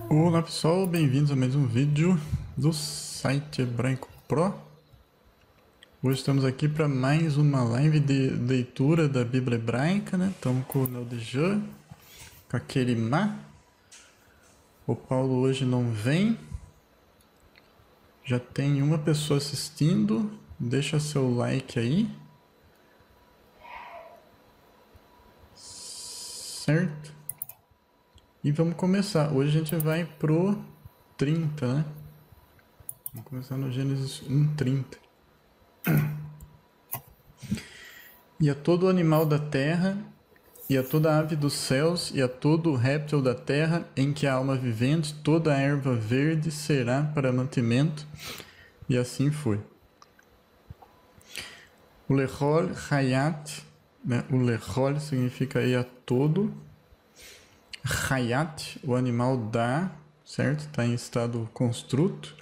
Olá pessoal, bem-vindos a mais um vídeo do site Hebraico Pro. Hoje estamos aqui para mais uma live de leitura da Bíblia Hebraica, né? Estamos com o Neodejan, com a Kerimá. O Paulo hoje não vem. Já tem uma pessoa assistindo. Deixa seu like aí. Certo? E vamos começar. Hoje a gente vai pro 30, né? Vamos começar no Gênesis 1:30. E a todo animal da terra, e a toda ave dos céus, e a todo réptil da terra, em que há alma vivente, toda a erva verde será para mantimento. E assim foi. O lechol hayat, né? O lechol significa aí a todo. Hayat, o animal dá, certo? Está em estado construto.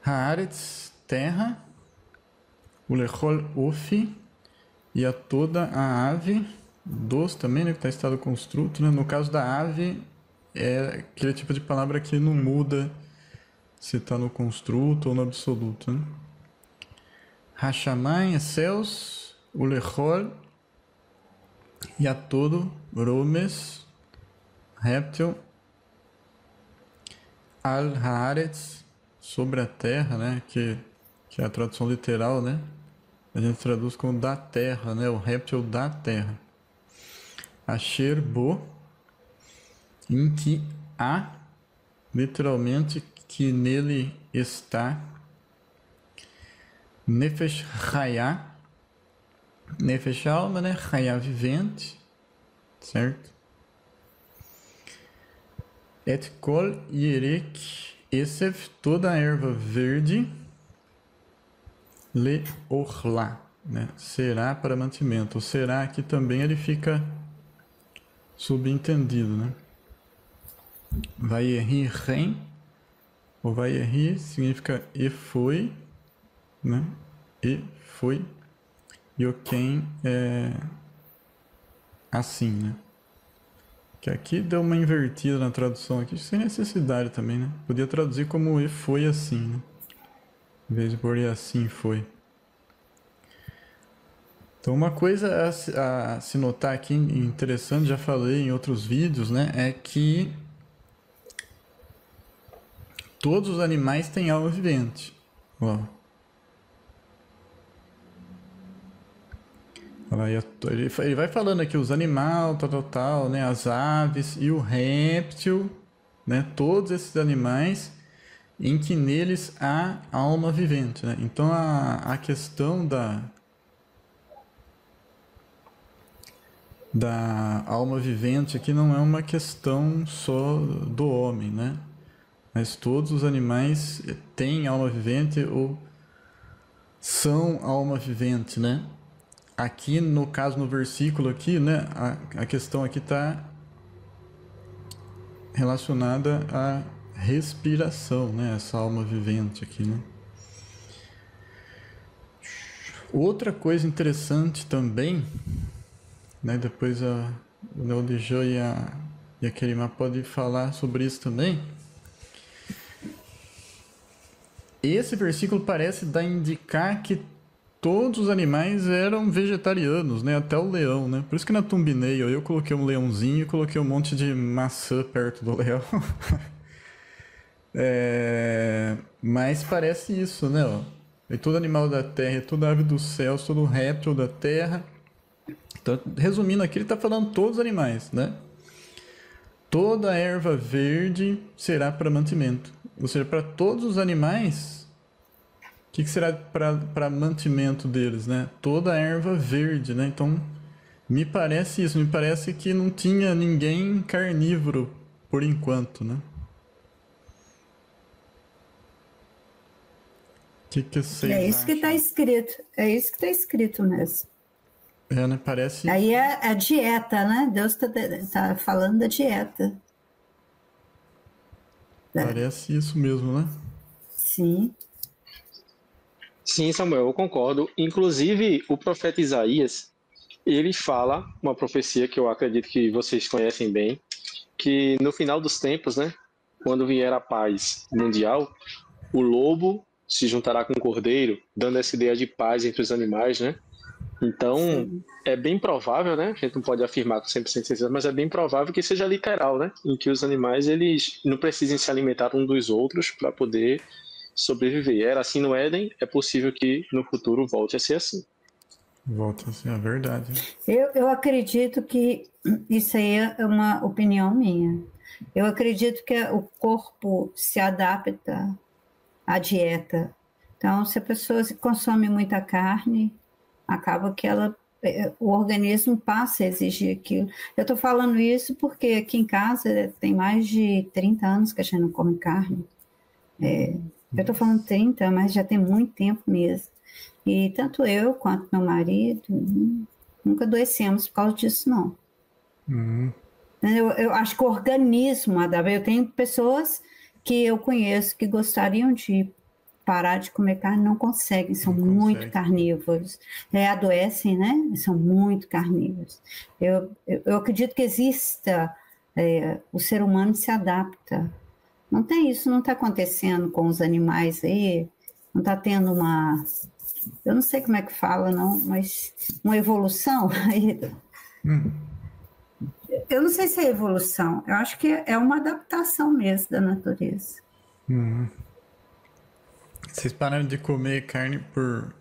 Haaretz, terra. O lechol ofi, e a toda a ave dos também, né, que está em estado construto, né? No caso da ave, é aquele tipo de palavra que não muda se está no construto ou no absoluto, né? Hashamayim, céus, o lechol, e a todo, romes, réptil, al haaretz, sobre a terra, né, que é a tradução literal, né? A gente traduz como da terra, né? O réptil da terra. Asher bo, em que há, literalmente, que nele está. Nefesh Hayah, Nefesh alma, né? Hayah vivente, certo? Et kol yerek esef, toda a erva verde, le orla, né? Será para mantimento. O será aqui também ele fica subentendido, né? Vaierri rem, o vaierri significa e foi, né? E foi. E o quem é assim, né? Que aqui deu uma invertida na tradução aqui, sem necessidade também, né? Podia traduzir como e foi assim, né? Em vez de pôr e assim foi. Então uma coisa a se notar aqui, interessante, já falei em outros vídeos, né? É que todos os animais têm alma vivente. Ó. Ele vai falando aqui os animais, tal, né? As aves e o réptil, né? Todos esses animais em que neles há alma vivente, né? Então a questão da alma vivente aqui não é uma questão só do homem, né? Mas todos os animais têm alma vivente ou são alma vivente, né? Aqui, no caso, no versículo aqui, né? A questão aqui está relacionada à respiração, né? Essa alma vivente aqui, né? Outra coisa interessante também, né? Depois o Neodejan e a Kerimá podem falar sobre isso também. Esse versículo parece dar a indicar que todos os animais eram vegetarianos, né? Até o leão, né? Por isso que na thumbnail eu coloquei um leãozinho e coloquei um monte de maçã perto do leão. Mas parece isso, né? Ó. E todo animal da terra, toda ave dos céus, todo réptil da terra. Então, resumindo aqui, ele está falando todos os animais, né? Toda erva verde será para mantimento. Ou seja, para todos os animais, o que será para mantimento deles, né? Toda erva verde, né? Então, me parece isso. Me parece que não tinha ninguém carnívoro por enquanto, né? O que vocês É isso que está acham? escrito. É isso que está escrito mesmo. Né? Parece... Aí é a dieta, né? Deus está falando da dieta. Parece isso mesmo, né? Sim. Sim, Samuel, eu concordo. Inclusive, o profeta Isaías, ele fala uma profecia que eu acredito que vocês conhecem bem, que no final dos tempos, né, quando vier a paz mundial, o lobo se juntará com o cordeiro, dando essa ideia de paz entre os animais, né? Então, Sim. é bem provável, né? A gente não pode afirmar com 100% de certeza, mas é bem provável que seja literal, né? Em que os animais eles não precisem se alimentar um dos outros para poder sobreviver. Era assim no Éden, é possível que no futuro volte a ser assim. Volta a ser a verdade. Eu acredito que isso aí é uma opinião minha. Eu acredito que o corpo se adapta à dieta. Então, se a pessoa consome muita carne, acaba que o organismo passa a exigir aquilo. Eu estou falando isso porque aqui em casa tem mais de 30 anos que a gente não come carne. Eu estou falando 30, mas já tem muito tempo mesmo. E tanto eu quanto meu marido nunca adoecemos por causa disso, não. Eu acho que o organismo adapta. Eu tenho pessoas que eu conheço que gostariam de parar de comer carne, não conseguem, são Não muito consegue. carnívoros. Adoecem, né? São muito carnívoros. Eu acredito que exista, o ser humano se adapta. Não tem isso, não está acontecendo com os animais aí, não está tendo uma, eu não sei como é que fala, não, mas uma evolução aí. Eu não sei se é evolução, eu acho que é uma adaptação mesmo da natureza. Vocês pararam de comer carne por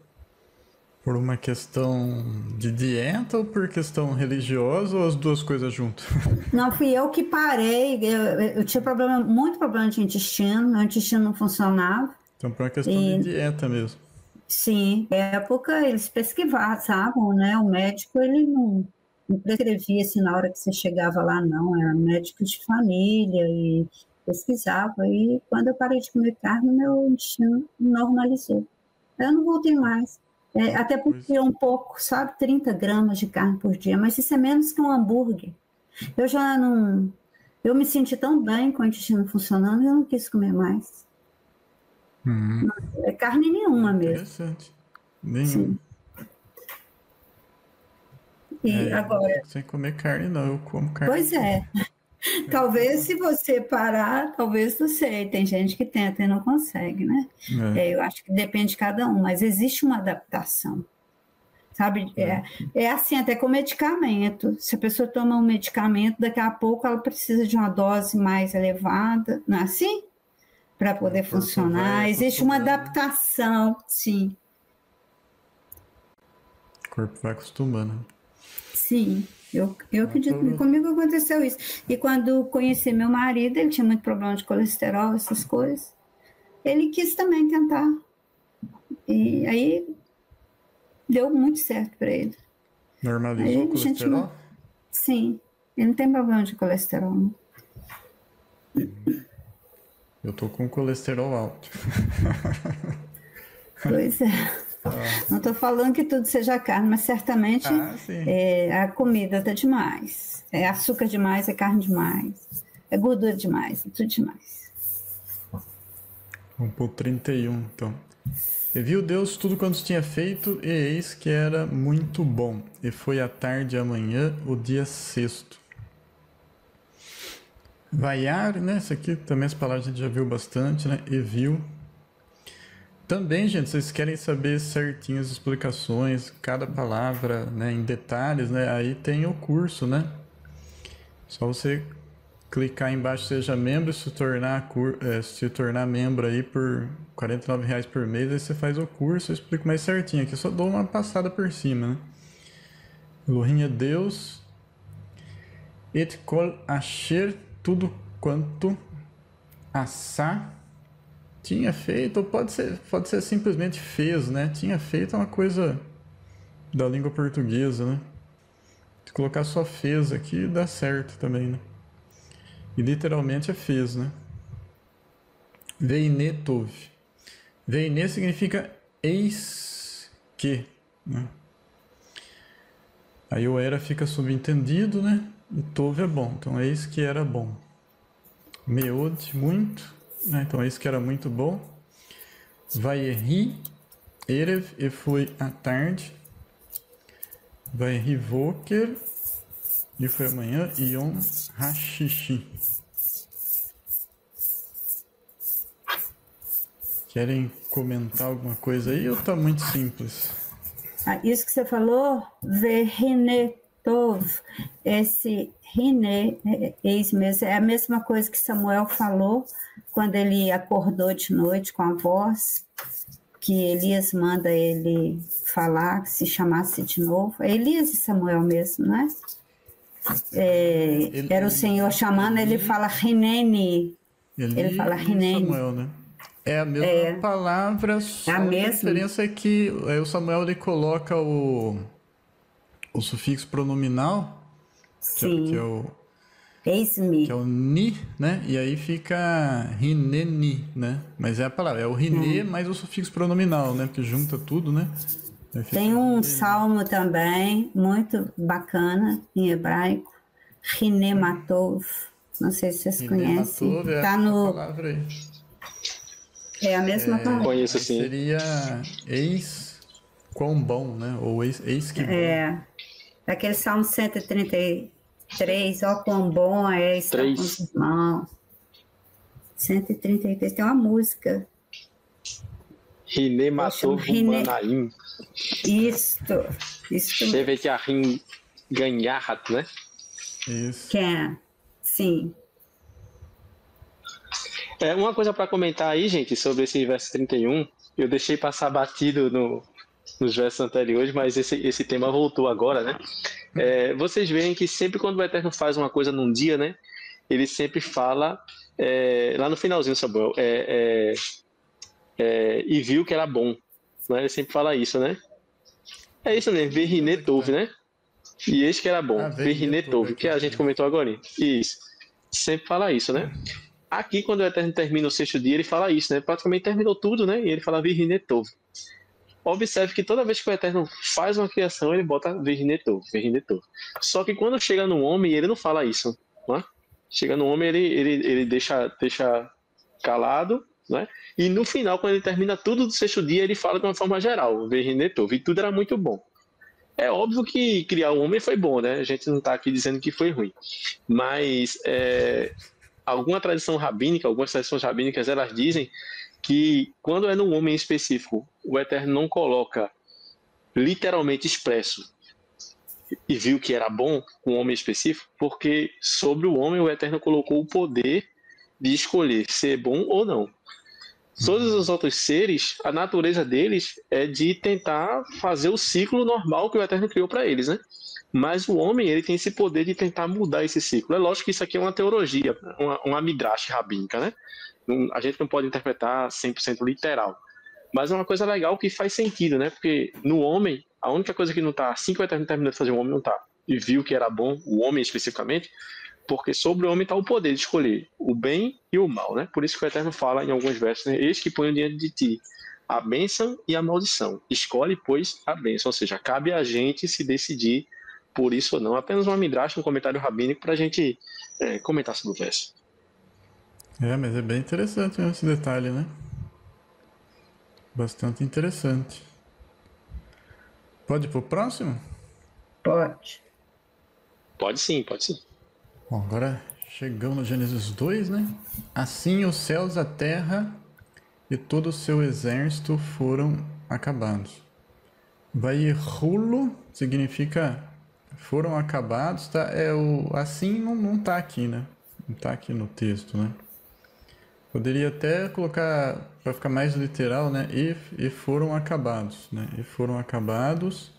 uma questão de dieta ou por questão religiosa ou as duas coisas juntas? Não, fui eu que parei, eu tinha muito problema de intestino, meu intestino não funcionava. Então, por uma questão de E dieta mesmo. sim, na época eles pesquisavam, né? O médico ele não prescrevia assim na hora que você chegava lá, não. Era médico de família e pesquisava. E quando eu parei de comer carne, meu intestino normalizou. Eu não voltei mais. Até porque é um pouco, sabe, 30 gramas de carne por dia, mas isso é menos que um hambúrguer. Eu já não. Eu me senti tão bem com o intestino funcionando, eu não quis comer mais. Não é carne nenhuma mesmo. Interessante. Nenhum. Sim. E Eu não agora, fico sem comer carne, não. Eu como carne. pois é, talvez se você parar, talvez não sei, tem gente que tenta e não consegue, né? Eu acho que depende de cada um, mas existe uma adaptação, sabe? É assim até com medicamento. Se a pessoa toma um medicamento, daqui a pouco ela precisa de uma dose mais elevada, não é assim? Para poder corpo vai funcionar. Existe uma acostumando. adaptação, sim. O corpo vai acostumando. Sim, eu acredito que comigo aconteceu isso. E quando conheci meu marido, ele tinha muito problema de colesterol, essas coisas. Ele quis também tentar. E aí deu muito certo para ele. Normalizou Aí o a gente colesterol? sim, ele não tem problema de colesterol. Não. Eu tô com colesterol alto. Pois é. Não estou falando que tudo seja carne, mas certamente Sim. a comida está demais. É açúcar demais, é carne demais, é gordura demais, é tudo demais. Vamos por 31, então. E viu Deus tudo quanto tinha feito, e eis que era muito bom. E foi à tarde e amanhã, o dia sexto. Vaiar, né? Isso aqui também as palavras a gente já viu bastante, né? E viu. Também, gente, vocês querem saber certinho as explicações, cada palavra, né, em detalhes, né? Aí tem o curso, né? Só você clicar embaixo, seja membro, se tornar membro aí por R$ 49 por mês, aí você faz o curso, eu explico mais certinho. Aqui eu só dou uma passada por cima, né? Elohim é Deus. Et kol asher, tudo quanto assá tinha feito, ou pode ser simplesmente fez, né? Tinha feito é uma coisa da língua portuguesa, né? Se colocar só fez aqui, dá certo também, né? E literalmente é fez, né? Veiné tov. Veiné significa eis que, né? Aí o era fica subentendido, né? E tov é bom, então eis que era bom. Meod, muito, né? Então eis que era muito bom. Vaierri, erev, e foi à tarde. Vaierri voker, E foi amanhã, Yom Hashishi. Querem comentar alguma coisa aí ou tá muito simples? Isso que você falou, Verhinetov, esse Rine, mesmo, é a mesma coisa que Samuel falou quando ele acordou de noite com a voz, que Elias manda ele falar, que se chamasse de novo. É Elias e Samuel mesmo, né? Era o Senhor chamando, ele fala Rinene. Ele fala Rinene. Samuel, né? É a mesma palavra, só a diferença é que o Samuel ele coloca o sufixo pronominal, que é o Eis-me. Que é o ni, né? E aí fica rineni, né? Mas é a palavra, é o rine mais o sufixo pronominal, né? Porque junta tudo, né? Tem um salmo também, muito bacana, em hebraico, Rinematov. Não sei se vocês conhecem. Tá no... palavra aí. É a mesma palavra. Conheço, sim. Seria eis quão bom, né? Ou eis que bom. Aquele salmo 133, ó quão bom é estar com os irmãos. 133, tem uma música. Rinematov Manaim. Isso. Você que a Rim ganhar, né? Isso. Sim. Uma coisa para comentar aí, gente, sobre esse verso 31, eu deixei passar batido nos versos anteriores, mas esse tema voltou agora, né? Vocês veem que sempre quando o Eterno faz uma coisa num dia, né? Ele sempre fala, lá no finalzinho, Samuel, e viu que era bom, né? Ele sempre fala isso, né? É isso mesmo, Verhinetov, né? E eis que era bom, Verhinetov, que a gente comentou agora. Isso, sempre fala isso, né? Aqui, quando o Eterno termina o sexto dia, ele fala isso, né? Praticamente terminou tudo, né? E ele fala Verhinetov. Observe que toda vez que o Eterno faz uma criação, ele bota Verhinetov. Só que quando chega no homem, ele não fala isso, né? Chega no homem, ele deixa calado, né? E no final, quando ele termina tudo do sexto dia, ele fala de uma forma geral, Verhinetov. E tudo era muito bom. É óbvio que criar o homem foi bom, né? A gente não está aqui dizendo que foi ruim. Mas algumas tradições rabínicas, elas dizem que quando é num homem específico, o Eterno não coloca literalmente expresso e viu que era bom um homem específico, porque sobre o homem o Eterno colocou o poder de escolher ser bom ou não. Todos os outros seres, a natureza deles é de tentar fazer o ciclo normal que o Eterno criou para eles, né? Mas o homem, ele tem esse poder de tentar mudar esse ciclo. É lógico que isso aqui é uma teologia, uma midrash rabínica, né? A gente não pode interpretar 100% literal. Mas é uma coisa legal que faz sentido, né? Porque no homem, a única coisa que não está, assim que o Eterno terminou de fazer o homem, não está. E viu que era bom, o homem especificamente, porque sobre o homem está o poder de escolher o bem e o mal, né? Por isso que o Eterno fala em alguns versos, né? Eis que ponho diante de ti a bênção e a maldição. Escolhe, pois, a bênção. Ou seja, cabe a gente se decidir por isso ou não. Apenas uma midrash, um comentário rabínico para a gente comentar sobre o verso. Mas é bem interessante esse detalhe, né? Bastante interessante. Pode ir pro próximo? Pode. Pode sim. Bom, agora chegamos no Gênesis 2, né? Assim os céus, a terra e todo o seu exército foram acabados. Vairulo significa foram acabados, tá? Assim não tá aqui, né? Não tá aqui no texto, né? Poderia até colocar, para ficar mais literal, né? E foram acabados, né? E foram acabados.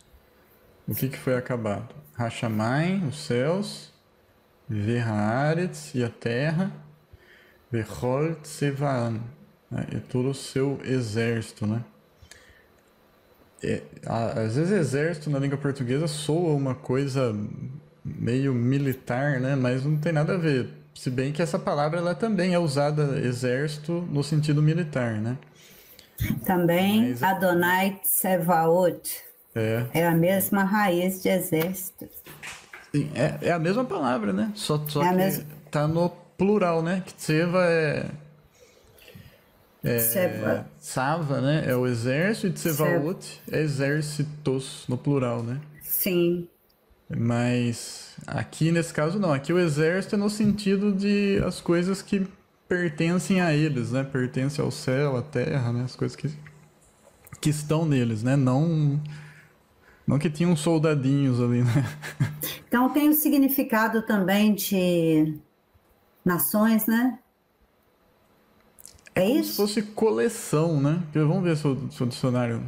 O que foi acabado? Hashamayim, os céus, Vehaaretz, e a terra, Vechol Tsevaan, né? E todo o seu exército, né? Às vezes exército na língua portuguesa soa uma coisa meio militar, né? Mas não tem nada a ver. Se bem que essa palavra ela também é usada, exército, no sentido militar, né? Também Adonai Tsevaot. É a mesma raiz de exército. Sim, é a mesma palavra, né? Só que tá no plural, né? Que Tseva Tsava, né? É o exército, e Tsevaot é exércitos no plural, né? Sim. Mas aqui nesse caso não. Aqui o exército é no sentido de as coisas que pertencem a eles, né? Pertencem ao céu, à terra, né? As coisas que estão neles, né? Não que tinham soldadinhos ali, né? Então tem o significado também de nações, né? É Como se isso? fosse coleção, né? Porque vamos ver se o dicionário.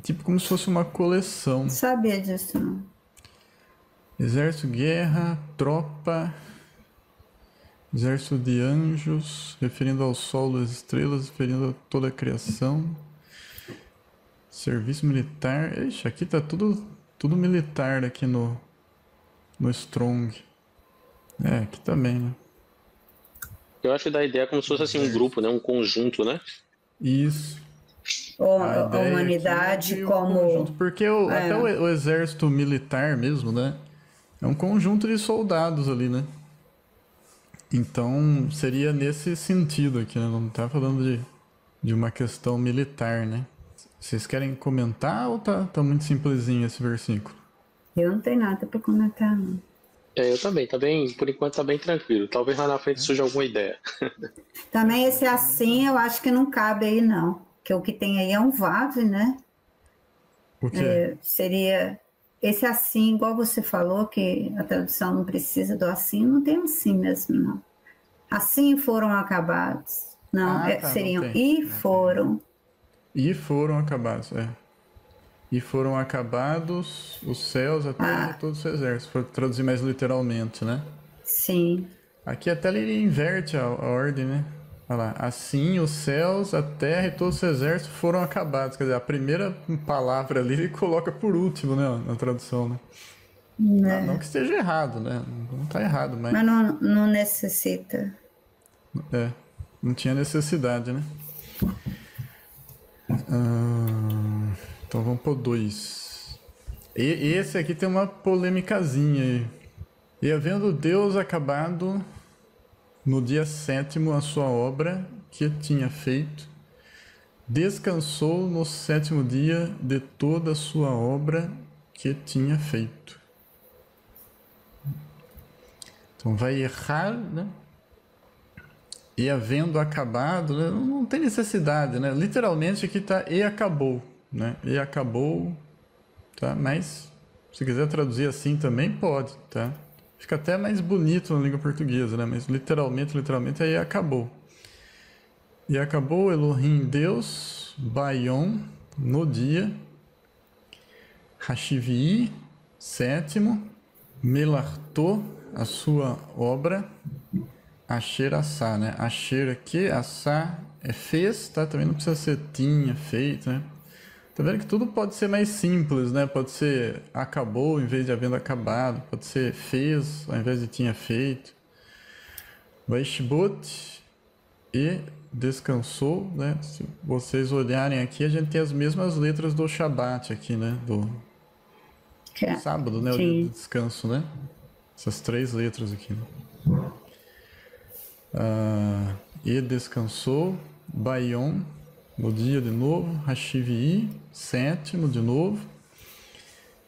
Tipo como se fosse uma coleção. Não sabia disso, não. Exército, guerra, tropa, exército de anjos, referindo ao sol, às estrelas, referindo a toda a criação. Serviço militar. Ixi, aqui tá tudo militar aqui no Strong. É, aqui também, né? Eu acho da ideia como se fosse assim um grupo, né? Um conjunto, né? Isso. Ou A a ideia humanidade aqui é de como... conjunto, porque até o exército militar mesmo, né? É um conjunto de soldados ali, né? Então seria nesse sentido aqui, né? Não tá falando de uma questão militar, né? Vocês querem comentar ou tá muito simplesinho esse versículo? Eu não tenho nada para comentar, não. Eu também, por enquanto tá bem tranquilo. Talvez lá na frente surja alguma ideia. Também esse assim eu acho que não cabe aí, não. Que o que tem aí é um vav, né? O quê? Seria esse assim, igual você falou, que a tradução não precisa do assim, não tem assim mesmo, não. Assim foram acabados. Não, seriam não tem. e foram. E foram acabados, é. E foram acabados os céus, a terra e todo o seu exército. Para traduzir mais literalmente, né? Sim. Aqui até ele inverte a ordem, né? Olha lá. Assim os céus, a terra e todo o seu exército foram acabados. Quer dizer, a primeira palavra ali ele coloca por último, né? Na tradução, né? Não que esteja errado, né? Não tá errado, mas... Mas não necessita. Não tinha necessidade, né? Então vamos pro 2. Esse aqui tem uma polêmicazinha aí. E havendo Deus acabado no dia 7º a sua obra que tinha feito, descansou no 7º dia de toda a sua obra que tinha feito. Então vai errar, né? E havendo acabado, né? Não tem necessidade, né? Literalmente aqui está e acabou, né? E acabou, tá? Mas se quiser traduzir assim também pode, tá? Fica até mais bonito na língua portuguesa, né? Mas literalmente aí acabou. E acabou Elohim Deus, Baion, no dia, Hashivi, 7º, Melartô, a sua obra, Asher Assá, né? Asher aqui, Assá fez, tá? Também não precisa ser tinha, feito, né? Tá vendo que tudo pode ser mais simples, né? Pode ser acabou em vez de havendo acabado. Pode ser fez ao invés de tinha feito. Vaishbot e descansou, né? Se vocês olharem aqui, a gente tem as mesmas letras do Shabat aqui, né? Do sábado, né? O dia de descanso, né? Essas 3 letras aqui, né? E descansou, Baion, no dia de novo, Hashivi, 7º de novo,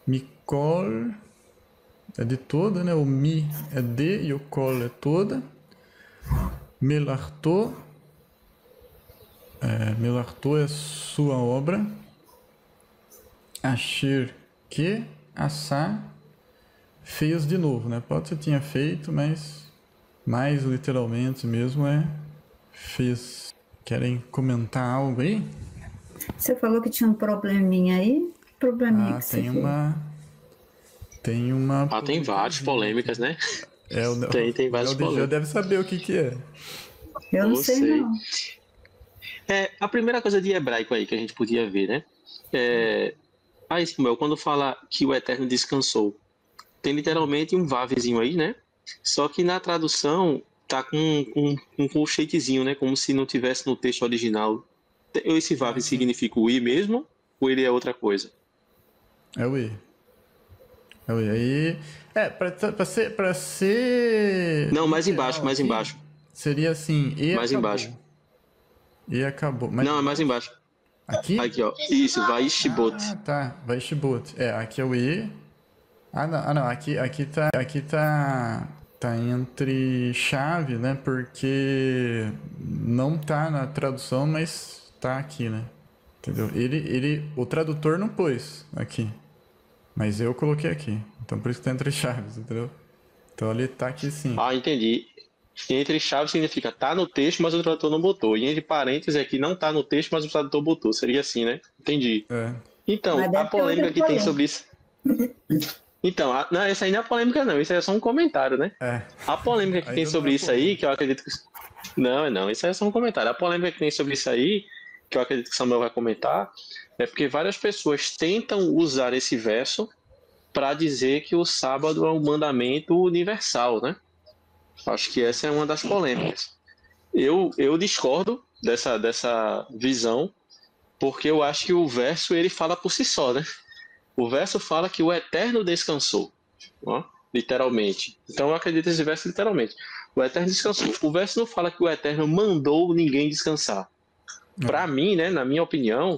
Mikol, é de toda, né? O Mi é de e o Kol é toda, Melartô, Melartô é sua obra, Asher, que, Assá, fez de novo, né? Pode ser tinha feito, mas... mais literalmente mesmo fez. Querem comentar algo aí? Você falou que tinha um probleminha aí? Que probleminha que você tem uma... tem várias polêmicas, né? Tem várias polêmicas. O deve saber o que é. Eu não sei, não. A primeira coisa de hebraico aí que a gente podia ver, né? Aí, Samuel, quando fala que o Eterno descansou, tem literalmente um vavzinho aí, né? Só que na tradução tá com um colchetezinho, né? Como se não tivesse no texto original. Esse vav significa o i mesmo? Ou ele é outra coisa? É o i. Aí... pra ser... Não, mais embaixo, aqui, mais embaixo. Seria assim, e mais acabou. Embaixo. E acabou. Não, é mais embaixo. Aqui? Aqui, ó. Isso, Vaishbot. Tá. Vaishbot. Aqui é o i. Não, tá entre chave, né? Porque não tá na tradução, mas tá aqui, né? Entendeu? O tradutor não pôs aqui, mas eu coloquei aqui. Então por isso que tá entre chaves, entendeu? Então ele tá aqui sim. Ah, entendi. E entre chaves significa tá no texto, mas o tradutor não botou. E entre parênteses é que não tá no texto, mas o tradutor botou. Seria assim, né? Entendi. É. Então, Mas a deve ter outra polêmica que tem polêmica. sobre isso. Então, não, essa aí não é polêmica, não. Isso aí é só um comentário, né? É. A polêmica que tem Ainda não sobre é isso aí, polêmico. que eu acredito que. Não, não, isso aí é só um comentário. A polêmica que tem sobre isso aí, que eu acredito que o Samuel vai comentar, é porque várias pessoas tentam usar esse verso para dizer que o sábado é um mandamento universal, né? Acho que essa é uma das polêmicas. Eu discordo dessa visão, porque eu acho que o verso ele fala por si só, né? O verso fala que o Eterno descansou, ó, literalmente. Então eu acredito nesse verso literalmente. O Eterno descansou. O verso não fala que o Eterno mandou ninguém descansar. Para mim, né, na minha opinião,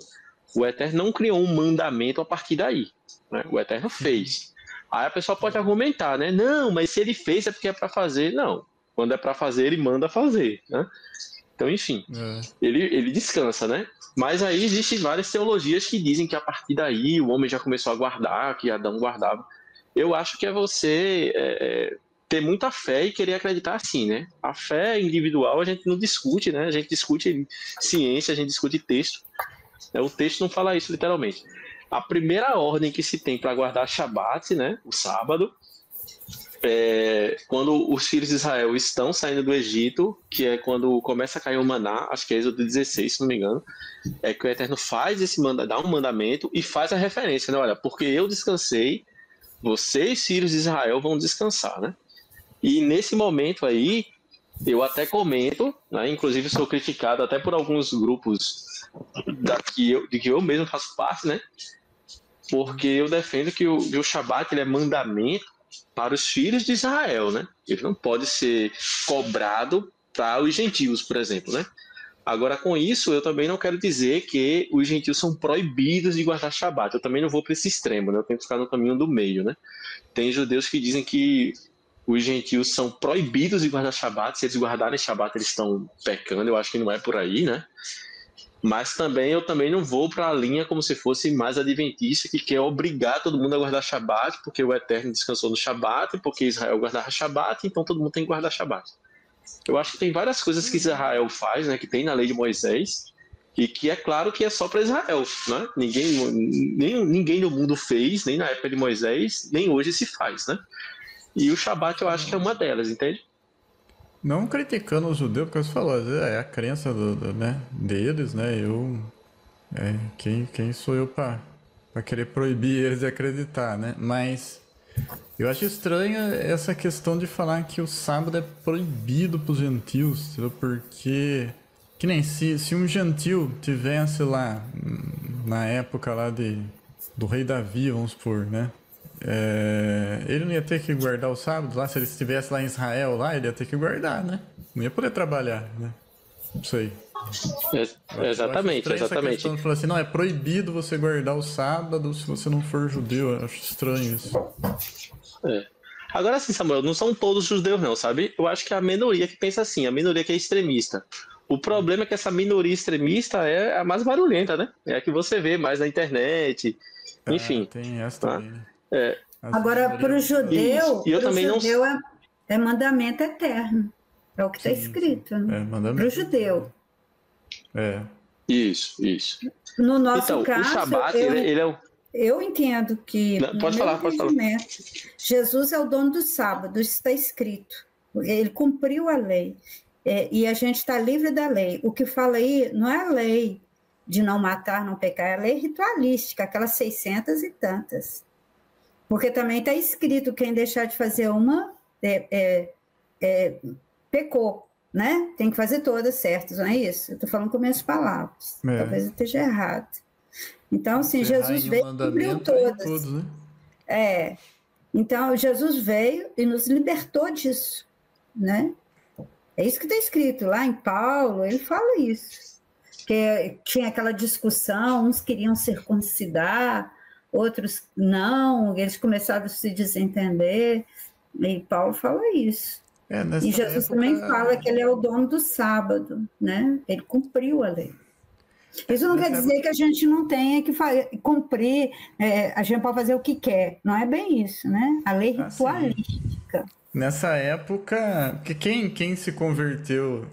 o Eterno não criou um mandamento a partir daí, né? O Eterno fez. Aí a pessoa pode argumentar, né? Não, mas se ele fez é porque é para fazer. Não. Quando é para fazer, ele manda fazer, né? Então, enfim, É. ele descansa, né? Mas aí existem várias teologias que dizem que a partir daí o homem já começou a guardar, que Adão guardava. Eu acho que é você ter muita fé e querer acreditar assim, né? A fé individual a gente não discute, né? A gente discute ciência, a gente discute texto. O texto não fala isso literalmente. A primeira ordem que se tem para guardar Shabat, né? O sábado, quando os filhos de Israel estão saindo do Egito, que é quando começa a cair o maná, acho que é Êxodo 16, se não me engano, é que o Eterno faz dá um mandamento e faz a referência, né? Olha, porque eu descansei, vocês, filhos de Israel, vão descansar, né? E nesse momento aí, eu até comento, né? Inclusive sou criticado até por alguns grupos de que eu mesmo faço parte, né? Porque eu defendo que o Shabat ele é mandamento para os filhos de Israel, né? Ele não pode ser cobrado para os gentios, por exemplo, né? Agora, com isso, eu também não quero dizer que os gentios são proibidos de guardar Shabat. Eu também não vou para esse extremo, né? Eu tenho que ficar no caminho do meio, né? Tem judeus que dizem que os gentios são proibidos de guardar Shabat. Se eles guardarem Shabat, eles estão pecando. Eu acho que não é por aí, né? Mas também eu também não vou para a linha como se fosse mais adventista, que quer obrigar todo mundo a guardar Shabat, porque o Eterno descansou no Shabat, porque Israel guardava Shabat, então todo mundo tem que guardar Shabat. Eu acho que tem várias coisas que Israel faz, né, que tem na lei de Moisés, e que é claro que é só para Israel, né? Ninguém no mundo fez, nem na época de Moisés, nem hoje se faz, né? E o Shabat eu acho que é uma delas, entende? Não criticando os judeus, porque você falou, é a crença né, deles, né? Quem sou eu para querer proibir eles de acreditar, né? Mas eu acho estranho essa questão de falar que o sábado é proibido para os gentios, entendeu? Porque que nem se um gentio tivesse lá na época lá do rei Davi, vamos supor, né? Ele não ia ter que guardar o sábado lá, se ele estivesse lá em Israel, lá, ele ia ter que guardar, né? Não ia poder trabalhar, né? Não sei. Eu acho Exatamente, estranho essa exatamente. questão de falar assim, não, é proibido você guardar o sábado se você não for judeu. Eu acho estranho isso. É. Agora sim, Samuel, não são todos judeus não, sabe? Eu acho que é a minoria que pensa assim, a minoria que é extremista. O problema é que essa minoria extremista é a mais barulhenta, né? É a que você vê mais na internet, Ah, enfim. tem essa Tá? também, né? É, As Agora, para o minorias. isso. judeu, E eu também não. é mandamento eterno. É o que está Sim. escrito, né? É, Para o mandamento. judeu. É. Isso, isso. No nosso Então, o caso, Shabat, ele é o. eu entendo que, Não, no pode meu falar, pode falar. entendimento, Jesus é o dono do sábado, isso está escrito. Ele cumpriu a lei. E a gente está livre da lei. O que fala aí não é a lei de não matar, não pecar, é a lei ritualística, aquelas 600 e tantas. Porque também está escrito, quem deixar de fazer uma, pecou, né? Tem que fazer todas certas, não é isso? Eu estou falando com minhas palavras. É. Talvez eu esteja errado. Então, assim, Se errar Jesus em um veio e cumpriu mandamento, é em todas. todos, né? Então, Jesus veio e nos libertou disso, né? É isso que está escrito lá em Paulo, ele fala isso. Que tinha aquela discussão, uns queriam circuncidar, outros não, eles começaram a se desentender, e Paulo fala isso. E Jesus também fala que ele é o dono do sábado, né? Ele cumpriu a lei. Isso não quer dizer que a gente não tenha que cumprir, a gente pode fazer o que quer, não é bem isso, né? A lei ritualística. Nessa época, quem se converteu,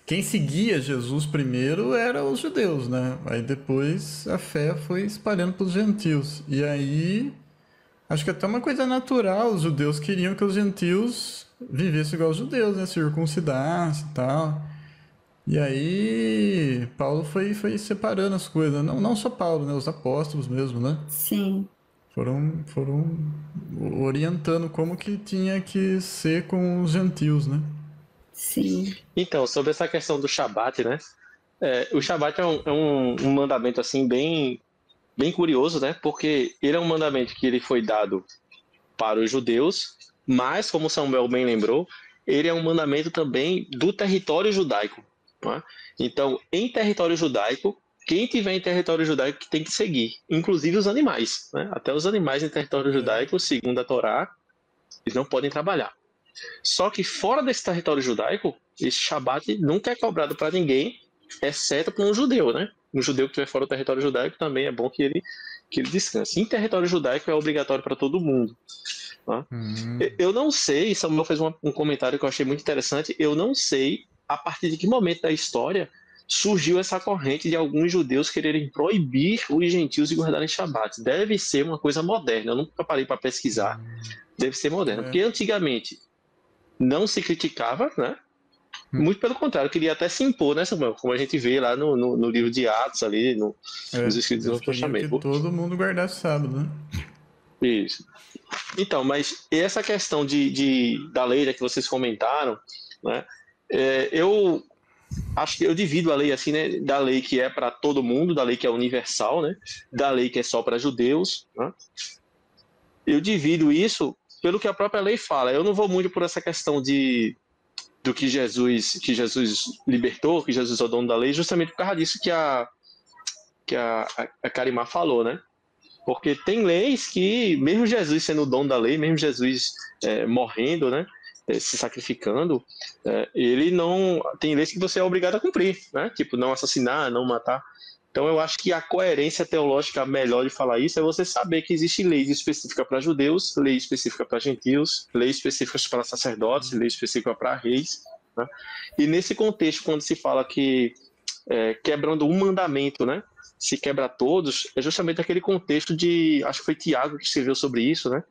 quem seguia Jesus primeiro eram os judeus, né? Aí depois a fé foi espalhando para os gentios. E aí, acho que até uma coisa natural, os judeus queriam que os gentios vivessem igual os judeus, né? Circuncidassem e tal. E aí, Paulo foi separando as coisas. Não só Paulo, né? Os apóstolos mesmo, né? Sim. Foram orientando como que tinha que ser com os gentios, né? Sim. Então, sobre essa questão do Shabat, né? O Shabat é um mandamento, assim, bem curioso, né? Porque ele é um mandamento que ele foi dado para os judeus, mas, como Samuel bem lembrou, ele é um mandamento também do território judaico. Né? Então, em território judaico, quem tiver em território judaico tem que seguir, inclusive os animais. Né? Até os animais em território judaico, segundo a Torá, eles não podem trabalhar. Só que fora desse território judaico, esse Shabat nunca é cobrado para ninguém, exceto para um judeu. Né? Um judeu que estiver fora do território judaico também é bom que ele descanse. Em território judaico é obrigatório para todo mundo. Tá? Eu não sei, Samuel fez um comentário que eu achei muito interessante, eu não sei a partir de que momento da história surgiu essa corrente de alguns judeus quererem proibir os gentios de guardarem Shabat. Deve ser uma coisa moderna, eu nunca parei para pesquisar. Deve ser moderna, porque antigamente não se criticava, né? Muito pelo contrário, queria até se impor, né, Samuel? Como a gente vê lá no livro de Atos, ali, nos escritos do Novo Testamento. Que todo mundo guardasse sábado, né? Isso. Então, mas essa questão da lei que vocês comentaram, né? Eu acho que eu divido a lei assim, né? Da lei que é para todo mundo, da lei que é universal, né? Da lei que é só para judeus, né? Eu divido isso pelo que a própria lei fala. Eu não vou muito por essa questão do que Jesus libertou, que Jesus é o dono da lei, justamente por causa disso que a Karimá falou, né? Porque tem leis que, mesmo Jesus sendo o dono da lei, mesmo Jesus morrendo, né? Se sacrificando, ele não... Tem leis que você é obrigado a cumprir, né? Tipo, não assassinar, não matar. Então, eu acho que a coerência teológica melhor de falar isso é você saber que existe leis específicas para judeus, lei específica para gentios, leis específicas para sacerdotes, lei específica para reis. Né? E nesse contexto, quando se fala que quebrando um mandamento, né, se quebra todos, é justamente aquele contexto de... Acho que foi Tiago que escreveu sobre isso, né?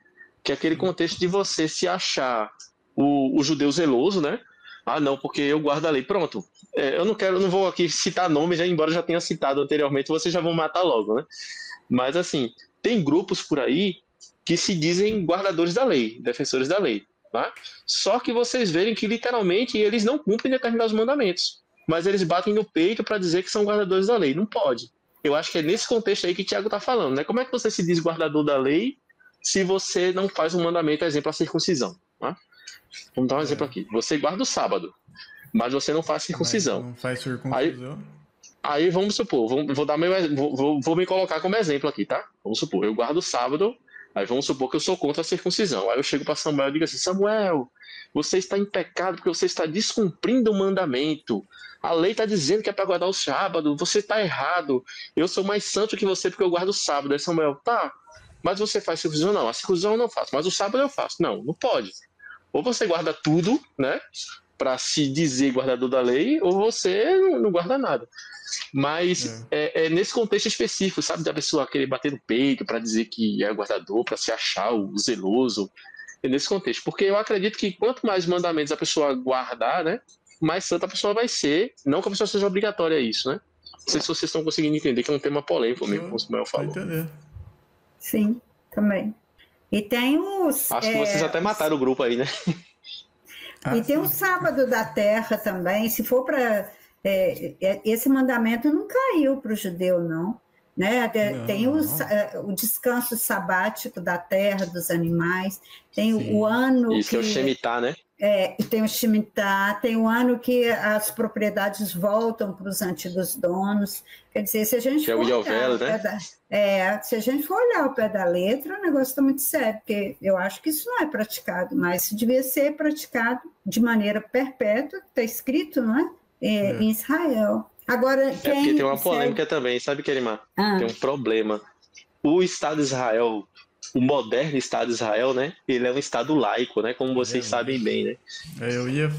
Que é aquele contexto de você se achar o judeu zeloso, né? Ah, não, porque eu guardo a lei. Pronto. Eu não vou aqui citar nomes, embora já tenha citado anteriormente, vocês já vão matar logo, né? Mas, assim, tem grupos por aí que se dizem guardadores da lei, defensores da lei. Tá? Só que vocês verem que, literalmente, eles não cumprem determinados mandamentos. Mas eles batem no peito para dizer que são guardadores da lei. Não pode. Eu acho que é nesse contexto aí que o Tiago está falando, né? Como é que você se diz guardador da lei se você não faz um mandamento, exemplo, a circuncisão? Tá? Vamos dar um exemplo aqui. Você guarda o sábado, mas você não faz circuncisão. Não faz circuncisão. Aí vamos supor, vou me colocar como exemplo aqui, tá? Vamos supor, eu guardo o sábado, aí vamos supor que eu sou contra a circuncisão. Aí eu chego para Samuel e digo assim: Samuel, você está em pecado porque você está descumprindo o mandamento. A lei está dizendo que é para guardar o sábado, você está errado. Eu sou mais santo que você porque eu guardo o sábado. Aí Samuel, tá, mas você faz circuncisão? Não, a circuncisão eu não faço, mas o sábado eu faço. Não pode. Ou você guarda tudo, né, para se dizer guardador da lei, ou você não guarda nada. Mas é nesse contexto específico, sabe, da pessoa querer bater no peito para dizer que é guardador, para se achar o zeloso. É nesse contexto. Porque eu acredito que quanto mais mandamentos a pessoa guardar, né, mais santa a pessoa vai ser. Não que a pessoa seja obrigatória a isso, né? Não sei se vocês estão conseguindo entender que é um tema polêmico mesmo, como o Samuel falou. Sim, também. E tem os... Acho que vocês até mataram o grupo aí, né? E tem o sábado da terra também. Se for para... esse mandamento não caiu para o judeu, não. Né? Tem o descanso sabático da terra, dos animais. Tem o ano Isso que é o Shemitah, né? tem o Shemitah, tem o ano que as propriedades voltam para os antigos donos. Quer dizer, se a gente for olhar, né? Se a gente for olhar o pé da letra, o negócio está muito sério, porque eu acho que isso não é praticado, mas devia ser praticado de maneira perpétua, está escrito, não é? Em Israel. Agora, porque tem uma polêmica também, sabe, Kerimá? Tem um problema. O Estado de Israel, o moderno Estado de Israel, né? Ele é um Estado laico, né? Como vocês sabem bem, né?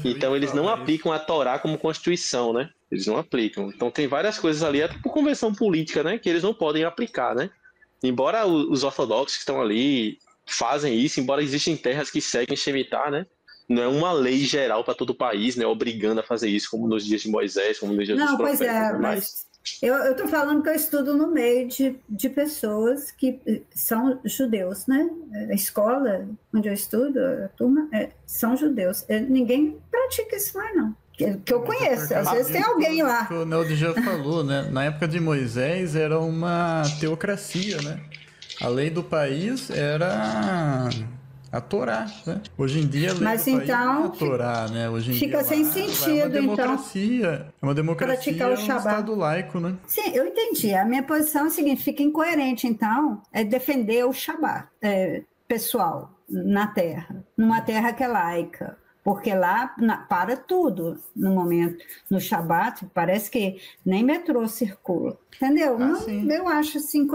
Então eles não aplicam a Torá como Constituição, né? Eles não aplicam. Então tem várias coisas ali, até por convenção política, né? Que eles não podem aplicar, né? Embora os ortodoxos que estão ali fazem isso, embora existem terras que seguem Shemitah, né? Não é uma lei geral para todo o país, né? Obrigando a fazer isso, como nos dias de Moisés, como nos dias dos profetas. Não, pois é, mas eu estou falando que eu estudo no meio de pessoas que são judeus, né? A escola onde eu estudo, a turma, são judeus. Ninguém pratica isso mais, não. Que eu conheço, às vezes tem alguém lá. O Neldo já falou, né? Na época de Moisés era uma teocracia, né? A lei do país era a Torá, né? Hoje em dia a lei do país não é a Torá, né? Hoje em fica dia sem sentido, é uma democracia, é uma democracia, o um Estado laico, né? Sim, eu entendi. A minha posição é a seguinte, fica incoerente, então, é defender o Shabat pessoal na Terra, numa terra que é laica. Porque lá para tudo no momento. No Shabat, parece que nem metrô circula. Entendeu? Eu acho assim...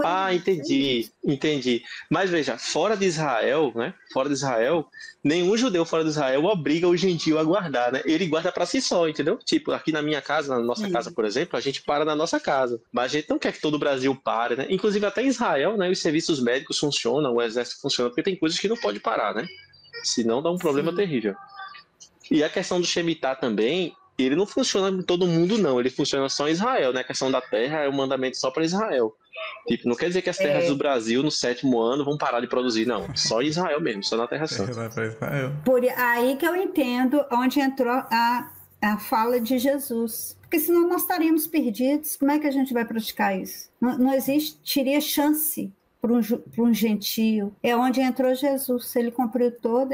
Entendi. Mas veja, fora de Israel, né? Fora de Israel, nenhum judeu fora de Israel obriga o gentio a guardar, né? Ele guarda para si só, entendeu? Tipo, aqui na minha casa, na nossa casa, por exemplo, a gente para na nossa casa. Mas a gente não quer que todo o Brasil pare, né? Inclusive até em Israel, né? Os serviços médicos funcionam, o exército funciona, porque tem coisas que não pode parar, né? Senão dá um problema terrível. E a questão do Shemitah também, ele não funciona em todo mundo, não. Ele funciona só em Israel, né? A questão da terra é um mandamento só para Israel. Tipo, não quer dizer que as terras do Brasil, no 7º ano, vão parar de produzir, não. Só em Israel mesmo, só na Terra Santa. Vai para Israel. Por aí que eu entendo onde entrou a fala de Jesus. Porque senão nós estaríamos perdidos. Como é que a gente vai praticar isso? Não existiria chance para um gentio. É onde entrou Jesus. Ele cumpriu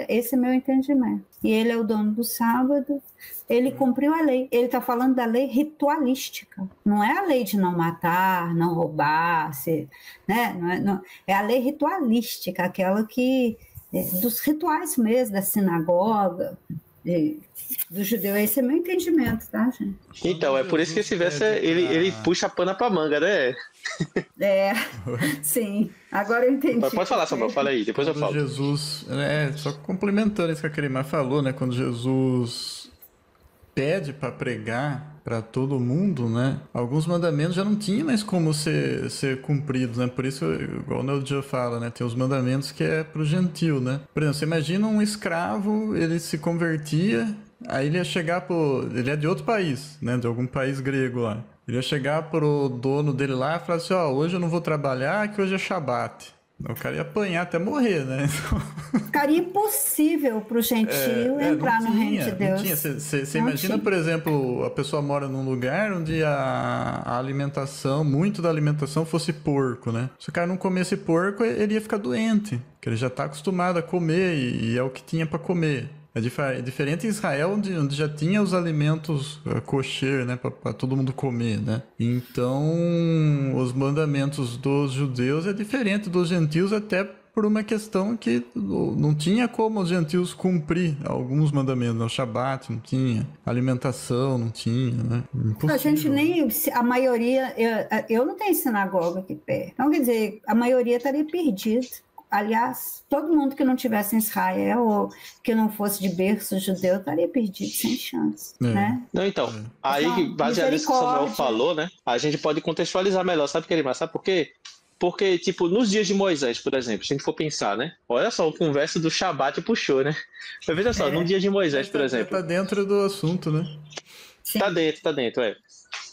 esse é meu entendimento. E ele é o dono do sábado. Ele cumpriu a lei. Ele está falando da lei ritualística. Não é a lei de não matar, não roubar, né? É a lei ritualística, aquela que dos rituais mesmo, da sinagoga, do judeu. Esse é meu entendimento, tá, gente? Então, é por isso que esse verso ele puxa a pana pra manga, né? Sim. Agora eu entendi. Pode falar, Samuel, fala aí, depois eu falo. Jesus, só complementando isso que a Kerimá falou, né? Quando Jesus pede para pregar para todo mundo, né? Alguns mandamentos já não tinham mais como ser cumpridos, né? Por isso, igual o Neldio fala, né? Tem os mandamentos que é pro gentil, né? Por exemplo, você imagina um escravo, ele se convertia, aí ele ia chegar ele é de outro país, né? De algum país grego lá. Ele ia chegar pro dono dele lá e falar assim, hoje eu não vou trabalhar, que hoje é Shabat. O cara ia apanhar até morrer, né? Ficaria impossível para o gentio entrar no reino de Deus. Você imagina, por exemplo, a pessoa mora num lugar onde a alimentação, muito da alimentação fosse porco, né? Se o cara não comesse porco, ele ia ficar doente, porque ele já está acostumado a comer e é o que tinha para comer. É diferente em Israel, onde já tinha os alimentos kosher, né, para todo mundo comer, né? Então, os mandamentos dos judeus é diferente dos gentios, até por uma questão que não tinha como os gentios cumprir alguns mandamentos. Né? O Shabat não tinha, a alimentação não tinha, né? Impossível. A gente nem, a maioria, eu não tenho sinagoga aqui perto. Então, quer dizer, a maioria estaria perdida. Aliás, todo mundo que não tivesse em Israel ou que não fosse de berço judeu estaria perdido, sem chance, né? Não, então, aí, baseado nisso que o Samuel falou, né? A gente pode contextualizar melhor, sabe, Kerimá? Sabe por quê? Porque, tipo, nos dias de Moisés, por exemplo, se a gente for pensar, né? Olha só, o conversa do Shabat puxou, né? Mas veja só, no dia de Moisés, por exemplo... Tá dentro do assunto, né? Sim. Tá dentro,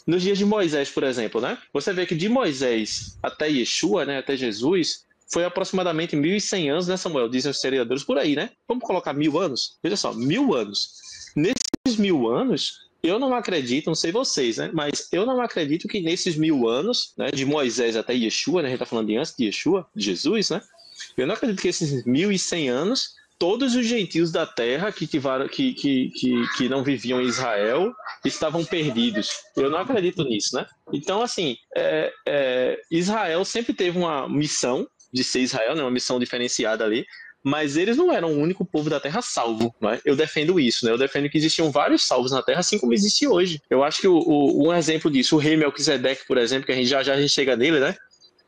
Nos dias de Moisés, por exemplo, né? Você vê que de Moisés até Yeshua, né? Até Jesus... Foi aproximadamente 1.100 anos, né, Samuel? Dizem os historiadores por aí, né? Vamos colocar 1.000 anos? Veja só, 1.000 anos. Nesses 1.000 anos, eu não acredito, não sei vocês, né? Mas eu não acredito que nesses 1.000 anos, né, de Moisés até Yeshua, né? A gente tá falando de antes de Yeshua, de Jesus, né? Eu não acredito que esses 1.100 anos todos os gentios da terra que não viviam em Israel estavam perdidos. Eu não acredito nisso, né? Então, assim, Israel sempre teve uma missão de ser Israel, né? Uma missão diferenciada ali, mas eles não eram o único povo da terra salvo, né? Eu defendo isso, né? Eu defendo que existiam vários salvos na terra, assim como existe hoje. Eu acho que um exemplo disso, o rei Melquisedeque, por exemplo, que a gente chega nele, né?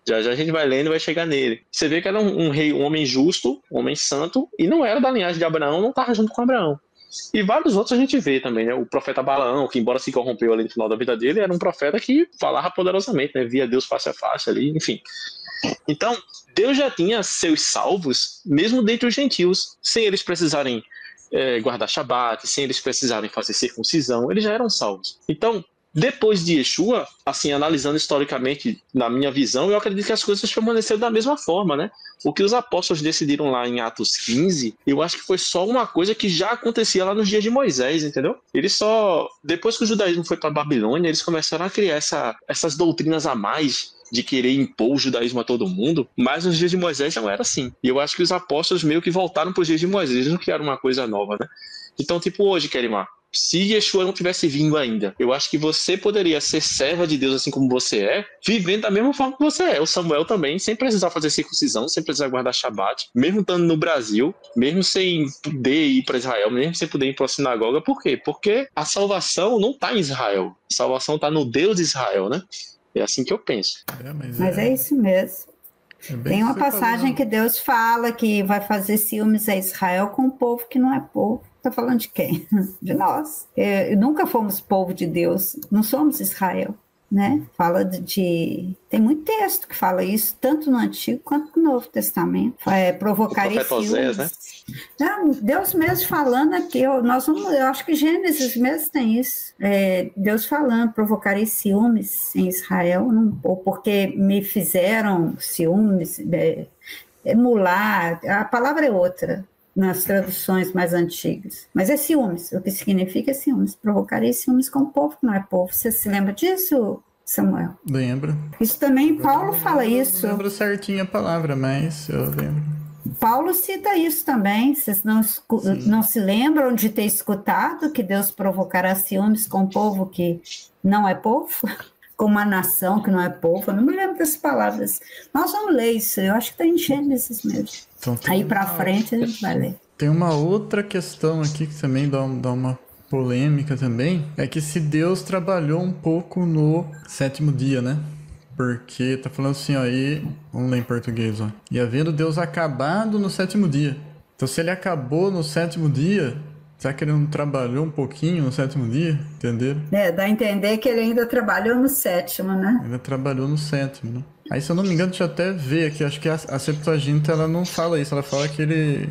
Já a gente vai lendo e vai chegar nele. Você vê que era um rei, um homem justo, um homem santo, e não era da linhagem de Abraão, não estava junto com Abraão. E vários outros a gente vê também, né? O profeta Balaão, que embora se corrompeu ali no final da vida dele, era um profeta que falava poderosamente, né? Via Deus face a face ali, enfim. Então, Deus já tinha seus salvos, mesmo dentre os gentios, sem eles precisarem guardar Shabat, sem eles precisarem fazer circuncisão, eles já eram salvos. Então, depois de Yeshua, assim, analisando historicamente, na minha visão, eu acredito que as coisas permaneceram da mesma forma, né? O que os apóstolos decidiram lá em Atos 15, eu acho que foi só uma coisa que já acontecia lá nos dias de Moisés, entendeu? Eles só, depois que o judaísmo foi para a Babilônia, eles começaram a criar essas doutrinas a mais, de querer impor o judaísmo a todo mundo, mas nos dias de Moisés não era assim. E eu acho que os apóstolos meio que voltaram para os dias de Moisés, eles não criaram uma coisa nova, né? Então, tipo, hoje, Kerimar, se Yeshua não tivesse vindo ainda, eu acho que você poderia ser serva de Deus assim como você é, vivendo da mesma forma que você é. O Samuel também, sem precisar fazer circuncisão, sem precisar guardar Shabat, mesmo estando no Brasil, mesmo sem poder ir para Israel, mesmo sem poder ir para a sinagoga. Por quê? Porque a salvação não está em Israel. A salvação está no Deus de Israel, né? É assim que eu penso. Mas é isso mesmo. Tem uma passagem que Deus fala que vai fazer ciúmes a Israel com um povo que não é povo. Está falando de quem? De nós. Nunca fomos povo de Deus, não somos Israel, né? Fala tem muito texto que fala isso, tanto no Antigo quanto no Novo Testamento. Provocar esse ciúmes. Né? Não, Deus mesmo falando aqui, eu acho que Gênesis mesmo tem isso. Deus falando, provocarei ciúmes em Israel, ou porque me fizeram ciúmes, emular, a palavra é outra nas traduções mais antigas, mas é ciúmes, o que significa ciúmes, provocarei ciúmes com o povo que não é povo. Você se lembra disso, Samuel? Lembro. Isso também, Paulo fala isso. Eu lembro certinho a palavra, mas eu lembro. Paulo cita isso também. Vocês não se lembram de ter escutado que Deus provocará ciúmes com o povo que não é povo? Com uma nação que não é povo? Eu não me lembro das palavras. Nós vamos ler isso, eu acho que está em Gênesis mesmo. Então, aí para frente a gente vai ler. Tem uma outra questão aqui que também dá uma polêmica também, é que se Deus trabalhou um pouco no sétimo dia, né? Porque tá falando assim, ó, aí, vamos ler em português, ó. E havendo Deus acabado no sétimo dia. Então se ele acabou no sétimo dia, será que ele não trabalhou um pouquinho no sétimo dia? Entenderam? Dá a entender que ele ainda trabalhou no sétimo, né? Ainda trabalhou no sétimo, né? Aí, se eu não me engano, deixa eu até ver aqui, acho que a Septuaginta, ela não fala isso, ela fala que ele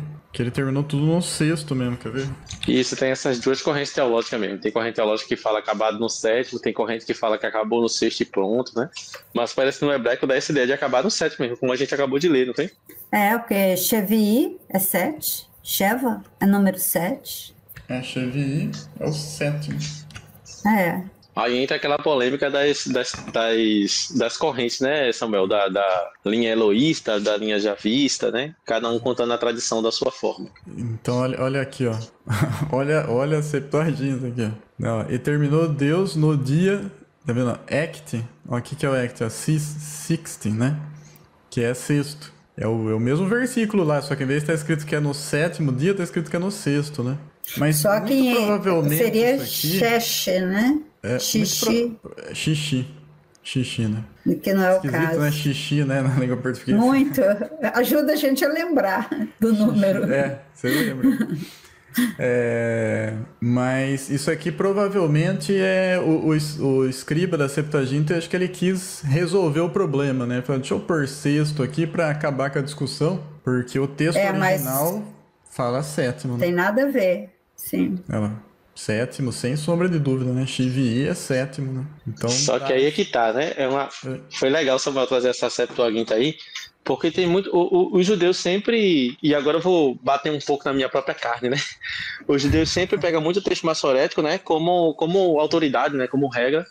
terminou tudo no sexto mesmo, quer ver? Isso, tem essas duas correntes teológicas mesmo. Tem corrente teológica que fala acabado no sétimo, tem corrente que fala que acabou no sexto e pronto, né? Mas parece que no hebraico dá essa ideia de acabar no sétimo mesmo, como a gente acabou de ler, não tem? Porque Shevi é 7, Sheva é número 7. Shevi é o sétimo. Aí entra aquela polêmica das correntes, né, Samuel? Da linha eloísta, da linha javista, né? Cada um contando a tradição da sua forma. Então, olha aqui, ó. olha a Septuaginta aqui, ó. Não, e terminou Deus no dia... Tá vendo? Ect. Ó, o que é o Ect? É Sixty, né? Que é sexto. É o mesmo versículo lá, só que em vez de estar escrito que é no sétimo dia, tá escrito que é no sexto, né? Mas só que provavelmente seria Xexe, né? Xixi. Xixi, né? Que não é esquisito, o caso. Né? Xixi, né? Na língua portuguesa. Muito. Ajuda a gente a lembrar do número. Você lembra. Mas isso aqui provavelmente é o escriba da Septuaginta, acho que ele quis resolver o problema, né? Falou, deixa eu pôr sexto aqui para acabar com a discussão, porque o texto original fala sétimo. Tem nada a ver, sim. Sétimo, sem sombra de dúvida, né? Chivi é sétimo, né? Então, só que aí é que tá, né? Foi legal, Samuel, trazer essa Septuaginta aí, porque tem muito... Os judeus sempre... E agora eu vou bater um pouco na minha própria carne, né? Os judeus sempre pegam muito o texto massorético, né? Como autoridade, né? Como regra.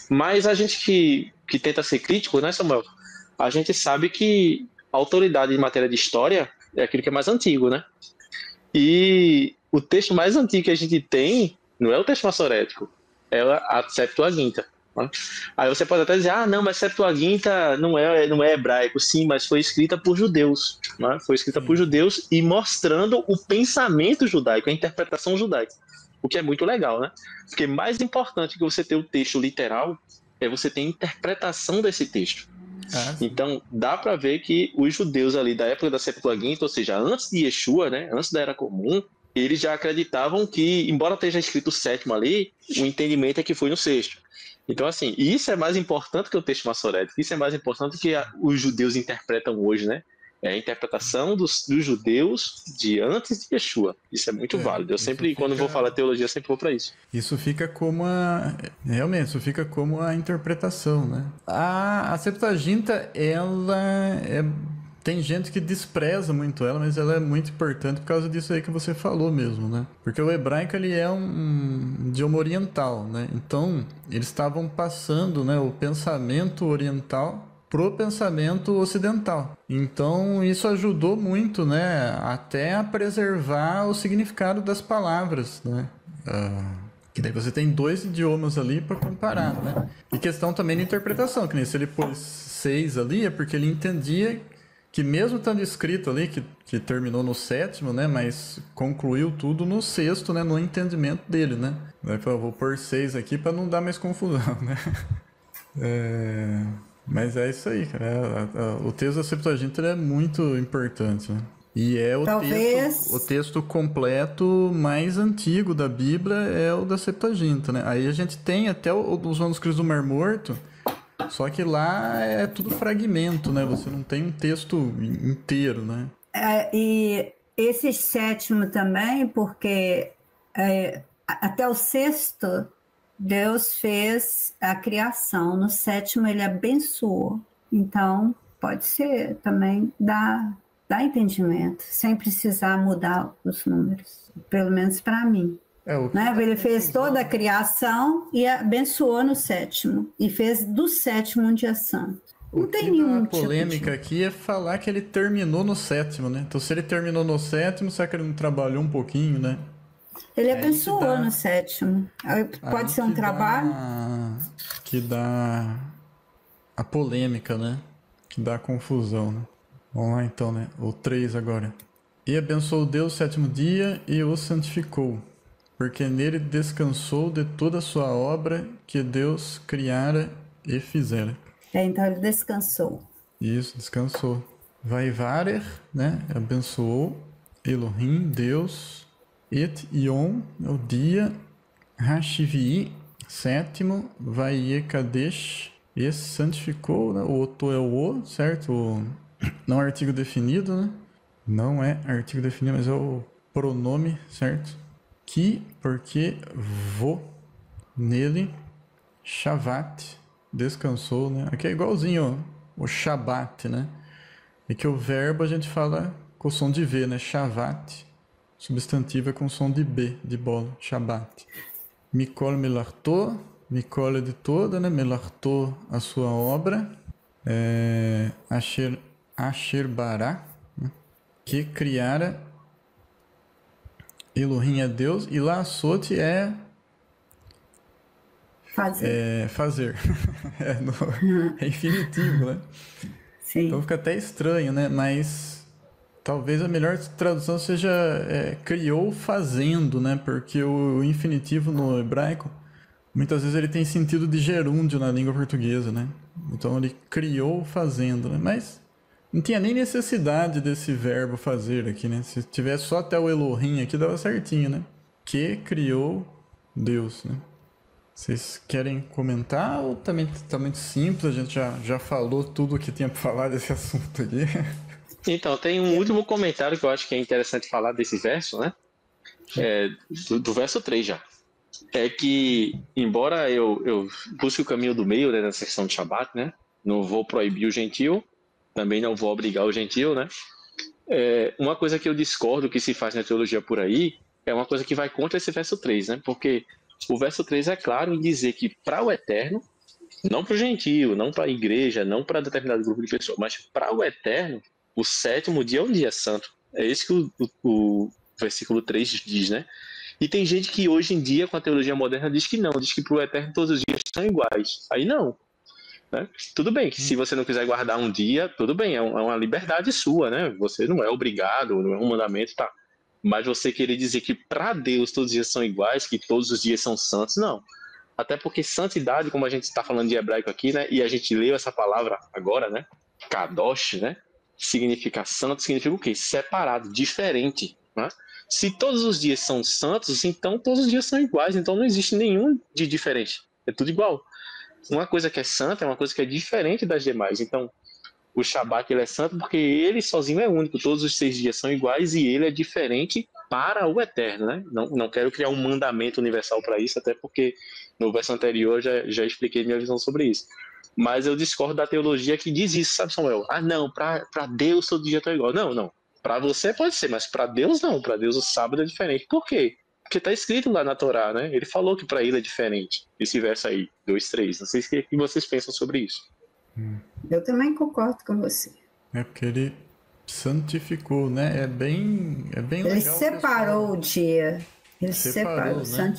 Mas a gente que tenta ser crítico, né, Samuel? A gente sabe que a autoridade em matéria de história é aquilo que é mais antigo, né? E o texto mais antigo que a gente tem não é o texto maçorético, é a Septuaginta. Né? Aí você pode até dizer, não, mas Septuaginta não é hebraico. Sim, mas foi escrita por judeus. Né? Foi escrita por judeus e mostrando o pensamento judaico, a interpretação judaica. O que é muito legal, né? Porque mais importante que você ter o texto literal é você ter a interpretação desse texto. Então, dá para ver que os judeus ali da época da Septuaginta, ou seja, antes de Yeshua, né, antes da Era Comum, eles já acreditavam que, embora esteja escrito o sétimo ali, o entendimento é que foi no sexto. Então, assim, isso é mais importante que o texto maçorético, isso é mais importante que os judeus interpretam hoje, né? É a interpretação dos judeus de antes de Yeshua. Isso é muito válido. Eu sempre, quando vou falar teologia, sempre vou para isso. Isso fica como realmente, isso fica como a interpretação, né? A Septuaginta, ela tem gente que despreza muito ela, mas ela é muito importante por causa disso aí que você falou mesmo, né? Porque o hebraico, ele é um idioma oriental, né? Então, eles estavam passando, né, o pensamento oriental pro pensamento ocidental. Então, isso ajudou muito, né, até a preservar o significado das palavras, né? Que daí você tem 2 idiomas ali para comparar, né? E questão também de interpretação, que nem se ele pôs 6 ali, é porque ele entendia que mesmo estando escrito ali, que terminou no 7º, né, mas concluiu tudo no 6º, né, no entendimento dele, né? Daí eu vou pôr 6 aqui para não dar mais confusão, né? Mas é isso aí, cara. O texto da Septuaginta é muito importante, né? E é o texto completo mais antigo da Bíblia, é o da Septuaginta, né? Aí a gente tem até os manuscritos do Mar Morto, só que lá é tudo fragmento, né? Você não tem um texto inteiro, né? E esse 7º também, porque até o 6º Deus fez a criação, no 7º ele abençoou. Então, pode ser também dá entendimento, sem precisar mudar os números, pelo menos para mim. Né? Ele fez toda a criação e abençoou no 7º, e fez do 7º um dia santo. Não tem nenhum polêmica aqui é falar que ele terminou no 7º, né? Então, se ele terminou no 7º, será que ele não trabalhou um pouquinho, né? Ele abençoou no 7º. Pode ser um trabalho? Que dá a polêmica, né? Que dá a confusão, né? Vamos lá então, né? O 3 agora. E abençoou Deus o 7º dia e o santificou, porque nele descansou de toda a sua obra que Deus criara e fizera. Então ele descansou. Isso, descansou. Vaivarer, né? Abençoou. Elohim, Deus. Et Yom, o dia. Hashivii, 7º. Vaie Kadesh, e santificou, né? O Oto é o O, certo? Não é artigo definido, né? Não é artigo definido, mas é o pronome, certo? Que, porque nele, Shavat, descansou, né? Aqui é igualzinho o Shabat, né? É que o verbo a gente fala com o som de V, né? Shavat. Substantivo é com som de B, de bola. Shabat. Mikol melartou. Mikol é de toda, né? Melartou a sua obra. Asher Bará, né? Que criara. Elohim é Deus. E Lassot é fazer. É infinitivo, né? Sim. Então fica até estranho, né? Mas talvez a melhor tradução seja criou fazendo, né? Porque o infinitivo no hebraico, muitas vezes ele tem sentido de gerúndio na língua portuguesa, né? Então ele criou fazendo, né? Mas não tinha nem necessidade desse verbo fazer aqui, né? Se tivesse só até o Elohim aqui, dava certinho, né? Que criou Deus, né? Vocês querem comentar ou também tá muito simples? A gente já falou tudo o que tinha para falar desse assunto aqui. Então, tem um último comentário que eu acho que é interessante falar desse verso, né? Do verso 3 já. É que, embora eu busque o caminho do meio, né, na seção de Shabat, né? Não vou proibir o gentil, também não vou obrigar o gentil, né? Uma coisa que eu discordo que se faz na teologia por aí é uma coisa que vai contra esse verso 3, né? Porque o verso 3 é claro em dizer que para o eterno, não para o gentio, não para a igreja, não para determinado grupo de pessoas, mas para o eterno, o 7º dia é um dia santo. É isso que versículo 3 diz, né? E tem gente que hoje em dia, com a teologia moderna, diz que não, diz que para o eterno todos os dias são iguais. Aí não. Né? Tudo bem que se você não quiser guardar um dia, tudo bem, é uma liberdade sua, né? Você não é obrigado, não é um mandamento, tá? Mas você querer dizer que para Deus todos os dias são iguais, que todos os dias são santos, não. Até porque santidade, como a gente está falando de hebraico aqui, né? E a gente leu essa palavra agora, né? Kadosh, né? Significa santo, significa o quê? Separado, diferente, né? Se todos os dias são santos, então todos os dias são iguais, então não existe nenhum de diferente. É tudo igual. Uma coisa que é santa é uma coisa que é diferente das demais. Então, o Shabat ele é santo porque ele sozinho é único. Todos os 6 dias são iguais e ele é diferente para o eterno, né? Não quero criar um mandamento universal para isso, até porque no verso anterior já expliquei minha visão sobre isso. Mas eu discordo da teologia que diz isso, sabe, Samuel? Ah, não, para Deus todo dia é igual. Não. Para você pode ser, mas para Deus não. Para Deus o sábado é diferente. Por quê? Porque está escrito lá na Torá, né? Ele falou que para ele é diferente. Esse verso aí, 2:3. Não sei o que vocês pensam sobre isso. Eu também concordo com você. É porque ele santificou, né? É bem legal. Ele separou o dia. Ele separou, né?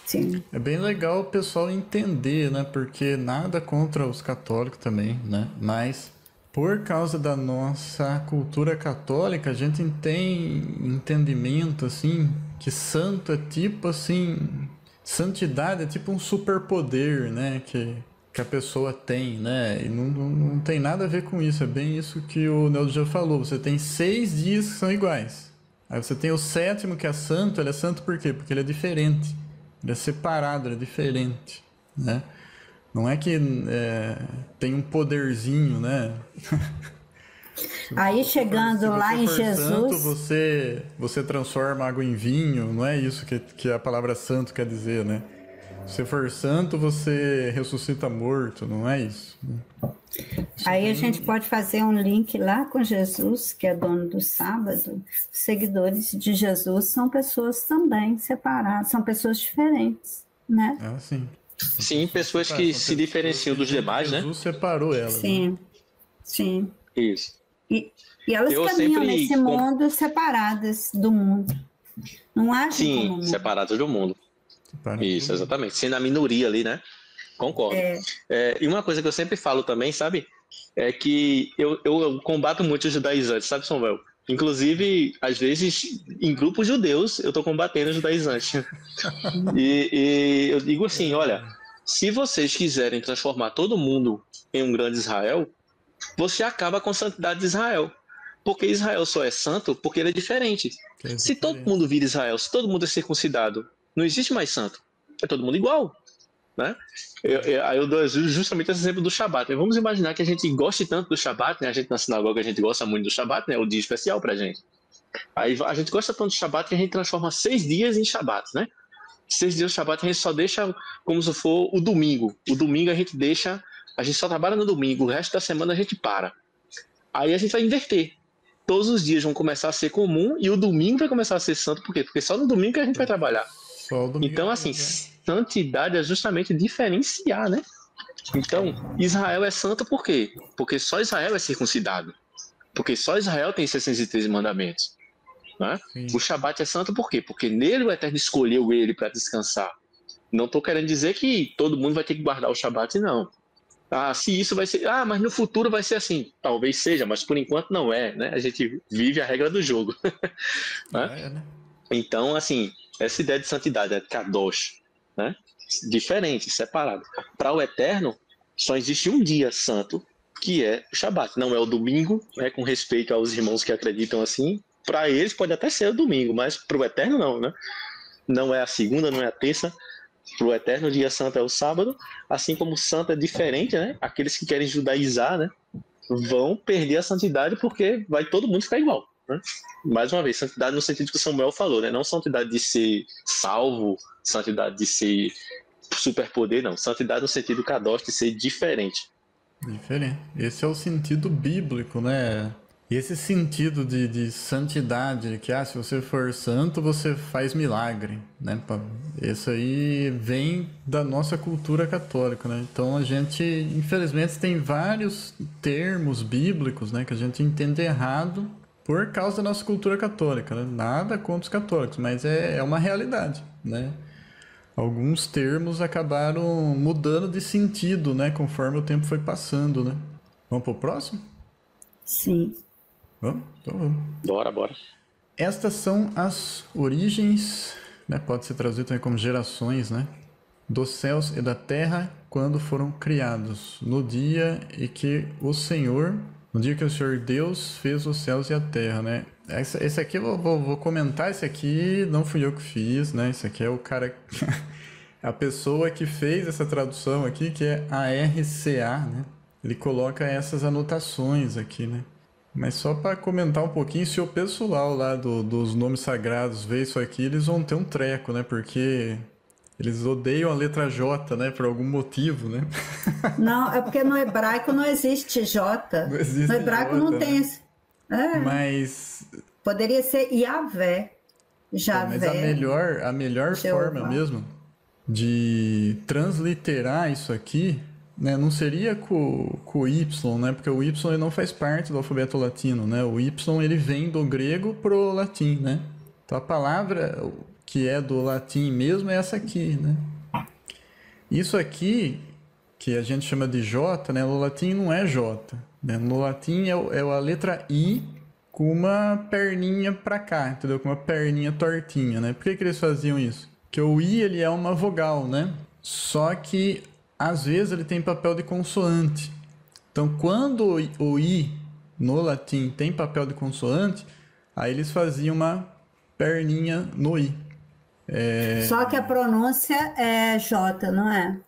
Sim. É bem legal o pessoal entender, né? Porque nada contra os católicos também, né? Mas por causa da nossa cultura católica, a gente tem entendimento, assim, que santo é tipo, assim... Santidade é tipo um superpoder, né? Que a pessoa tem, né? E não tem nada a ver com isso. É bem isso que o Neldo já falou. Você tem 6 dias que são iguais. Aí você tem o 7º que é santo. Ele é santo por quê? Porque ele é diferente. Ele é separado, ele é diferente, né? Não é que tem um poderzinho, né? Aí chegando lá em Jesus... Santo, você transforma água em vinho. Não é isso que a palavra santo quer dizer, né? Se for santo, você ressuscita morto, não é isso? Aí a gente pode fazer um link lá com Jesus, que é dono do sábado. Os seguidores de Jesus são pessoas também separadas, são pessoas diferentes, né? Ah, sim. Sim, pessoas que se diferenciam dos demais, né? Jesus separou elas. Sim, né? sim. Isso. E elas caminham nesse mundo separadas do mundo. Não agem como mundo. Sim, separadas do mundo. Isso, exatamente. Sendo a minoria ali, né? Concordo. E uma coisa que eu sempre falo também, sabe? É que eu combato muito os judaizantes, sabe, Samuel? Inclusive, às vezes, em grupos judeus, eu tô combatendo os judaizantes. e eu digo assim, olha, se vocês quiserem transformar todo mundo em um grande Israel, você acaba com a santidade de Israel. Porque Israel só é santo porque ele é diferente. Se todo mundo vira Israel, se todo mundo é circuncidado, não existe mais santo. É todo mundo igual. Né? Aí eu dou justamente esse exemplo do Shabat. Vamos imaginar que a gente goste tanto do Shabat, né? A gente na sinagoga a gente gosta muito do Shabat, né? É o dia especial pra gente. Aí a gente gosta tanto do Shabat que a gente transforma 6 dias em Shabat, né? 6 dias do Shabat a gente só deixa como se for o domingo. O domingo a gente só trabalha no domingo, o resto da semana a gente para. Aí a gente vai inverter. Todos os dias vão começar a ser comum e o domingo vai começar a ser santo. Por quê? Porque só no domingo que a gente vai trabalhar. Então, assim, santidade é justamente diferenciar, né? Então, Israel é santo por quê? Porque só Israel é circuncidado. Porque só Israel tem 613 mandamentos. Né? O Shabat é santo por quê? Porque nele o Eterno escolheu ele para descansar. Não estou querendo dizer que todo mundo vai ter que guardar o Shabat, não. Se isso vai ser... mas no futuro vai ser assim. Talvez seja, mas por enquanto não é, né? A gente vive a regra do jogo. Né? Então, assim, essa ideia de santidade é Kadosh, né? Diferente, separado. Para o Eterno, só existe um dia santo, que é o Shabat. Não é o domingo, né? Com respeito aos irmãos que acreditam assim. Para eles pode até ser o domingo, mas para o Eterno não, né? Não é a segunda, não é a terça. Para o Eterno, o dia santo é o sábado. Assim como o santo é diferente, né? Aqueles que querem judaizar, né? Vão perder a santidade porque vai todo mundo ficar igual. Né? Mais uma vez, santidade no sentido que o Samuel falou, né? Não santidade de ser salvo, santidade de ser superpoder, não. Santidade no sentido Kadosh, de ser diferente. Diferente. Esse é o sentido bíblico, né? E esse sentido de santidade, que se você for santo, você faz milagre, né? Isso aí vem da nossa cultura católica, né? Então a gente, infelizmente, tem vários termos bíblicos, né? Que a gente entende errado por causa da nossa cultura católica, né? Nada contra os católicos, mas é uma realidade, né? Alguns termos acabaram mudando de sentido, né? Conforme o tempo foi passando, né? Vamos pro próximo? Sim. Vamos? Então vamos. Bora. Estas são as origens, né? Pode ser traduzido também como gerações, né? Dos céus e da terra quando foram criados, no dia em que o Senhor Deus fez os céus e a terra, né? Esse aqui eu vou comentar, esse aqui não fui eu que fiz, né? Esse aqui é o cara, a pessoa que fez essa tradução aqui, que é a RCA, né? Ele coloca essas anotações aqui, né? Mas só para comentar um pouquinho, se o pessoal lá dos nomes sagrados vê isso aqui, eles vão ter um treco, né? Porque eles odeiam a letra J, né? Por algum motivo, né? Não, é porque no hebraico não existe J. Não existe no hebraico J, não né? tem esse. Mas Poderia ser Yahvé. Javé. Mas a melhor forma mesmo de transliterar isso aqui, né, não seria com o Y, né? Porque o Y ele não faz parte do alfabeto latino, né? O Y ele vem do grego pro latim, né? Então a palavra que é do latim mesmo é essa aqui, né? Isso aqui, que a gente chama de J, né? No latim não é J, né? No latim é a letra I com uma perninha pra cá, entendeu? Com uma perninha tortinha, né? Por que eles faziam isso? Porque o I ele é uma vogal, né? Só que às vezes ele tem papel de consoante. Então quando o I no latim tem papel de consoante, aí eles faziam uma perninha no I. Só que a pronúncia é J, não é?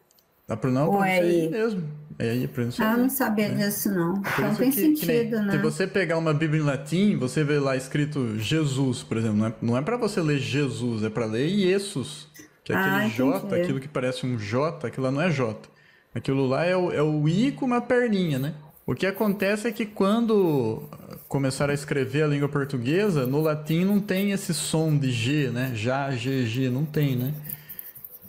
A pronúncia Ou é I mesmo. É I, a pronúncia eu não sabia disso, não. Então tem sentido, né? Se você pegar uma Bíblia em latim, você vê lá escrito Jesus, por exemplo. Não é para você ler Jesus, é para ler Jesus. Que é aquele J, aquilo que parece um J, aquilo lá não é J. Aquilo lá é o I com uma perninha, né? O que acontece é que quando começaram a escrever a língua portuguesa, no latim não tem esse som de G, né? Já, G, G, não tem, né?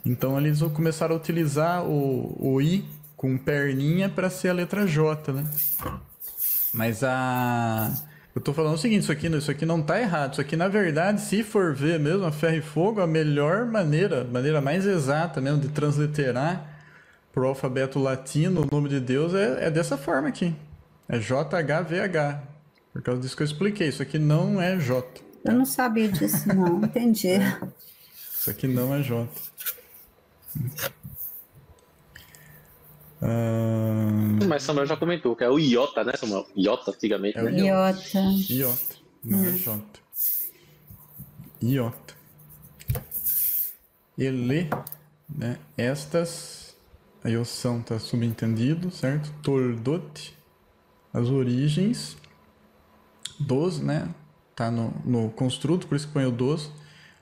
Então eles começaram a utilizar o I com perninha para ser a letra J, né? Mas eu tô falando o seguinte, isso aqui não tá errado. Isso aqui, na verdade, se for ver mesmo a ferro e fogo, a melhor maneira mais exata mesmo de transliterar pro alfabeto latino o nome de Deus é dessa forma aqui. É JHVH. Por causa disso que eu expliquei. Isso aqui não é J. Eu não sabia disso, não. Entendi. Isso aqui não é J. Mas Samuel já comentou que é o Iota, né, Samuel? Iota, antigamente. É o né? Iota. Iota. Não é J. Iota. Ele, né? Estas, aí o são está subentendido, certo? Tordot, as origens dos, né? Tá no construto, por isso que põe o dos.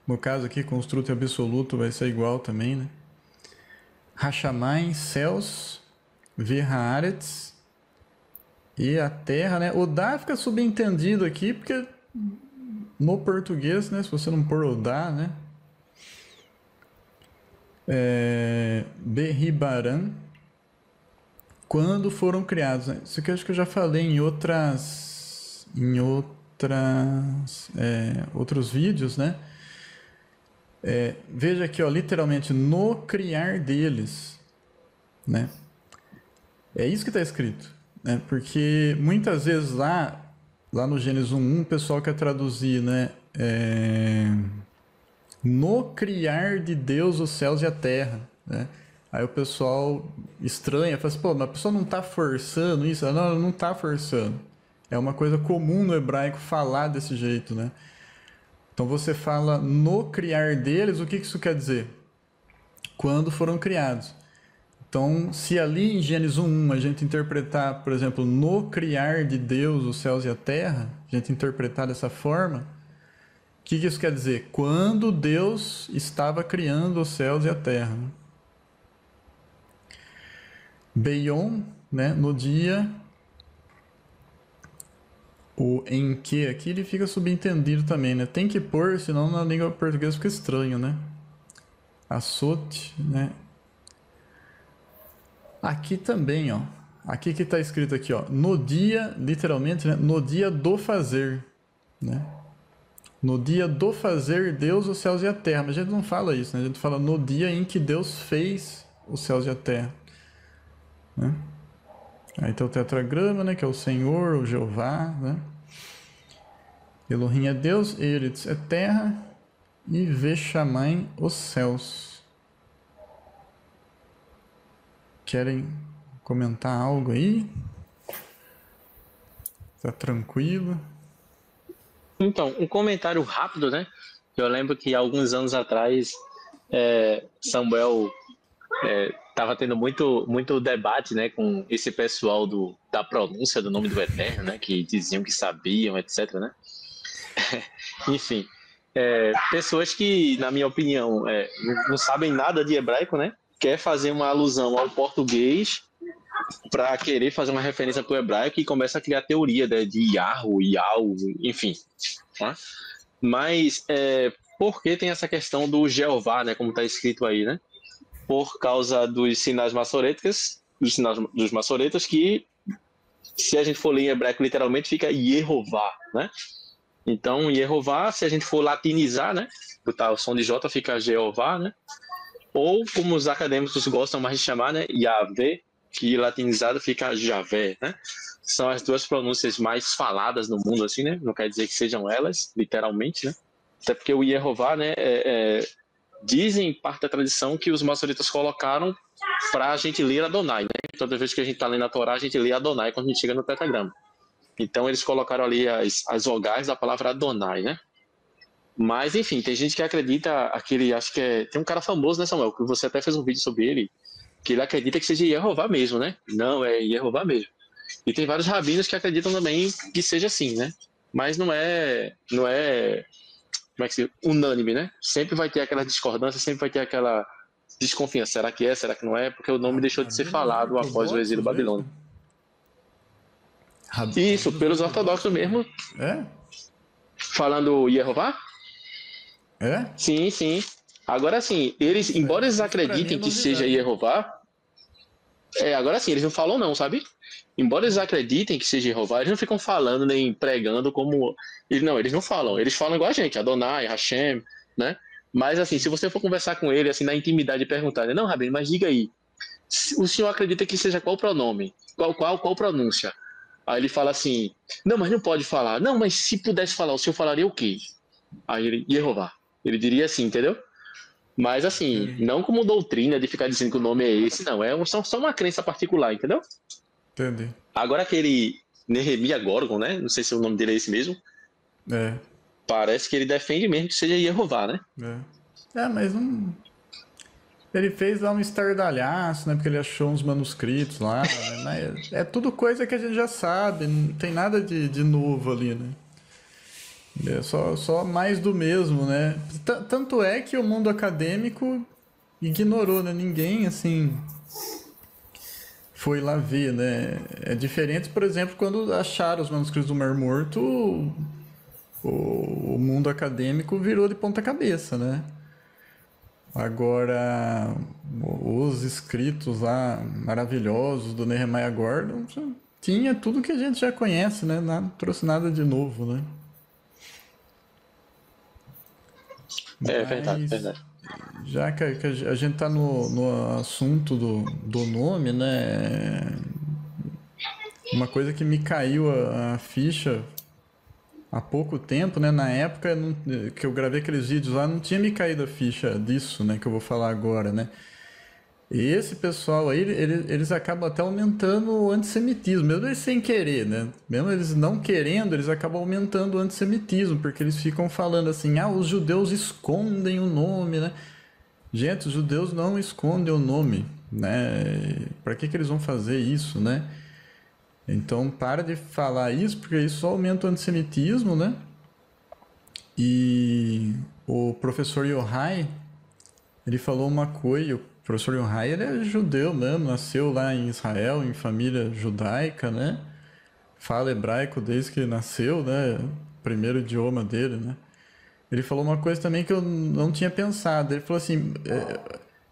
No caso aqui, construto e absoluto vai ser igual também, né? Hashamai, céus, Virhaaretz e a terra, né? O dá fica subentendido aqui, porque no português, né? Se você não pôr o dá, né? Berribaran, quando foram criados, né? Isso aqui eu acho que eu já falei em outros vídeos, né? Veja aqui, ó, literalmente, no criar deles, né? É isso que está escrito, né? Porque muitas vezes lá no Gênesis 1.1, o pessoal quer traduzir, né? No criar de Deus os céus e a terra, né? Aí o pessoal estranha, fala assim, pô, mas a pessoa não está forçando isso? Não, não está forçando. É uma coisa comum no hebraico falar desse jeito, né? Então você fala no criar deles, o que isso quer dizer? Quando foram criados. Então, se ali em Gênesis 1.1 a gente interpretar, por exemplo, no criar de Deus os céus e a terra, a gente interpretar dessa forma, o que isso quer dizer? Quando Deus estava criando os céus e a terra. Beion, né, no dia, o em que aqui ele fica subentendido também, né? Tem que pôr, senão na língua portuguesa fica estranho, né? Açote, né? Aqui também, ó. Aqui que está escrito aqui, ó. No dia, literalmente, né? No dia do fazer. né? No dia do fazer Deus os céus e a terra. Mas a gente não fala isso, né? A gente fala no dia em que Deus fez os céus e a terra, né? Aí tem o tetragrama, né? Que é o Senhor, o Jeová, né? Elohim é Deus, Eretz é terra e Vexamai os céus. Querem comentar algo aí? Tá tranquilo? Então, um comentário rápido, né? Eu lembro que alguns anos atrás, Samuel estava tendo muito debate, né, com esse pessoal da pronúncia do nome do Eterno, né, que diziam que sabiam, etc, né? Enfim, pessoas que, na minha opinião, não sabem nada de hebraico, né? Quer fazer uma alusão ao português para querer fazer uma referência para o hebraico e começa a criar teoria, né, de Yahoo, Yahoo, enfim. Tá? Mas por que tem essa questão do Jeová, né, como está escrito aí, né? Por causa dos sinais maçoretas, dos maçoretas, que se a gente for ler em hebraico literalmente fica Yehová, né? Então Yehová, se a gente for latinizar, né, botar o som de J fica Jeová, né? Ou como os acadêmicos gostam mais de chamar, né, Yahvé, que latinizado fica Javé, né? São as duas pronúncias mais faladas no mundo, assim, né? Não quer dizer que sejam elas, literalmente, né? Até porque o Yehová, né, dizem, parte da tradição, que os maçoretas colocaram para a gente ler Adonai, né? Toda vez que a gente está lendo a Torá, a gente lê Adonai quando a gente chega no tetragrama. Então eles colocaram ali as vogais da palavra Adonai, né? Mas, enfim, tem gente que acredita, acho que tem um cara famoso, né, Samuel, que você até fez um vídeo sobre ele, que ele acredita que seja Yehová mesmo, né? Não, é Yehová mesmo. E tem vários rabinos que acreditam também que seja assim, né? Mas não é como é que se diz? Unânime, né? Sempre vai ter aquela discordância, sempre vai ter aquela desconfiança. Será que é? Será que não é? Porque o nome deixou de ser falado após o exílio babilônico. Isso, pelos ortodoxos mesmo. É? Falando Yehová? É? Sim, sim. Agora sim, embora eles acreditem que seja Yehová, agora sim, eles não falam não, sabe? Embora eles acreditem que seja Jeová, eles não ficam falando nem pregando como... Eles não falam. Eles falam igual a gente, Adonai, Hashem, né? Mas assim, se você for conversar com ele assim na intimidade e perguntar, não, Rabino, mas diga aí, o senhor acredita que seja qual pronome? Qual pronúncia? Aí ele fala assim, não, mas não pode falar. Não, mas se pudesse falar, o senhor falaria o quê? Aí ele, Yehová. Ele diria assim, entendeu? Mas assim, não como doutrina de ficar dizendo que o nome é esse, não. Só uma crença particular, entendeu? Entendi. Agora aquele Nehemia Gorgon, né? Não sei se o nome dele é esse mesmo. Parece que ele defende mesmo que seja Yehová, né? Mas não... Ele fez lá um estardalhaço, né? Porque ele achou uns manuscritos lá, né? Mas é tudo coisa que a gente já sabe, não tem nada de novo ali, né? É só mais do mesmo, né? Tanto é que o mundo acadêmico ignorou, né? Ninguém, assim, foi lá ver, né? É diferente, por exemplo, quando acharam os manuscritos do Mar Morto, o mundo acadêmico virou de ponta cabeça, né? Agora, os escritos lá maravilhosos do Nehemiah Gordon tinha tudo que a gente já conhece, né? Não trouxe nada de novo, né? Verdade. Já que a gente tá no assunto do nome, né? Uma coisa que me caiu a ficha há pouco tempo, né? Na época que eu gravei aqueles vídeos lá, não tinha me caído a ficha disso, né? Que eu vou falar agora, né? E esse pessoal aí, eles acabam até aumentando o antissemitismo, mesmo eles sem querer, né? Mesmo eles não querendo, eles acabam aumentando o antissemitismo, porque eles ficam falando assim, os judeus escondem o nome, né? Gente, os judeus não escondem o nome, né? Para que eles vão fazer isso, né? Então, para de falar isso, porque isso só aumenta o antissemitismo, né? E o professor Yohai, ele falou uma coisa, o professor Yohai, ele é judeu mesmo, nasceu lá em Israel, em família judaica, né? Fala hebraico desde que nasceu, né? Primeiro idioma dele, né? Ele falou uma coisa também que eu não tinha pensado. Ele falou assim,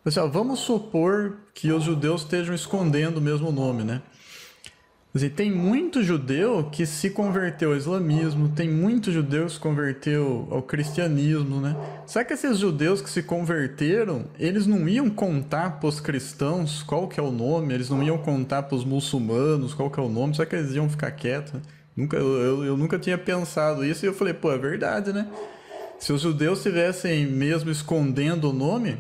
pessoal, vamos supor que os judeus estejam escondendo o mesmo nome, né? Assim, tem muito judeu que se converteu ao islamismo, tem muito judeu que se converteu ao cristianismo, né? Será que esses judeus que se converteram, eles não iam contar para os cristãos qual que é o nome? Eles não iam contar para os muçulmanos qual que é o nome? Será que eles iam ficar quietos? Eu nunca tinha pensado isso e eu falei, pô, é verdade, né? Se os judeus estivessem mesmo escondendo o nome,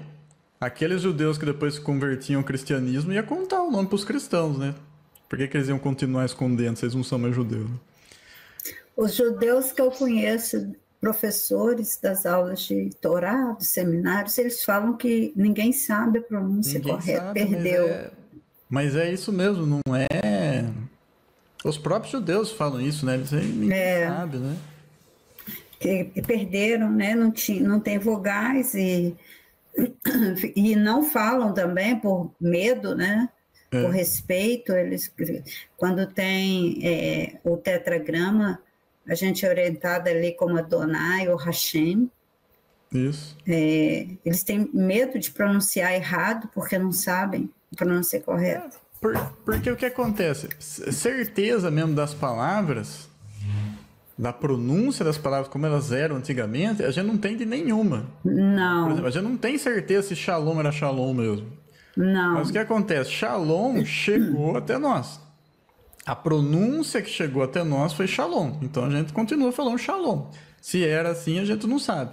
aqueles judeus que depois se convertiam ao cristianismo iam contar o nome para os cristãos, né? Por que eles iam continuar escondendo se eles não são mais judeus? Né? Os judeus que eu conheço, professores das aulas de Torá, dos seminários, eles falam que ninguém sabe a pronúncia correta, perdeu. Mas é isso mesmo, não é... Os próprios judeus falam isso, né? Ninguém sabe, né? Que perderam, né? Não tem vogais e não falam também por medo, né? Por respeito, quando tem o tetragrama, a gente é orientado ali como Adonai ou Hashem. Isso. Eles têm medo de pronunciar errado porque não sabem a pronúncia correta. Porque o que acontece? Certeza mesmo das palavras, da pronúncia das palavras como elas eram antigamente, a gente não tem de nenhuma. Não. Por exemplo, a gente não tem certeza se Shalom era Shalom mesmo. Não. Mas o que acontece? Shalom chegou até nós. A pronúncia que chegou até nós foi Shalom. Então a gente continua falando Shalom. Se era assim, a gente não sabe.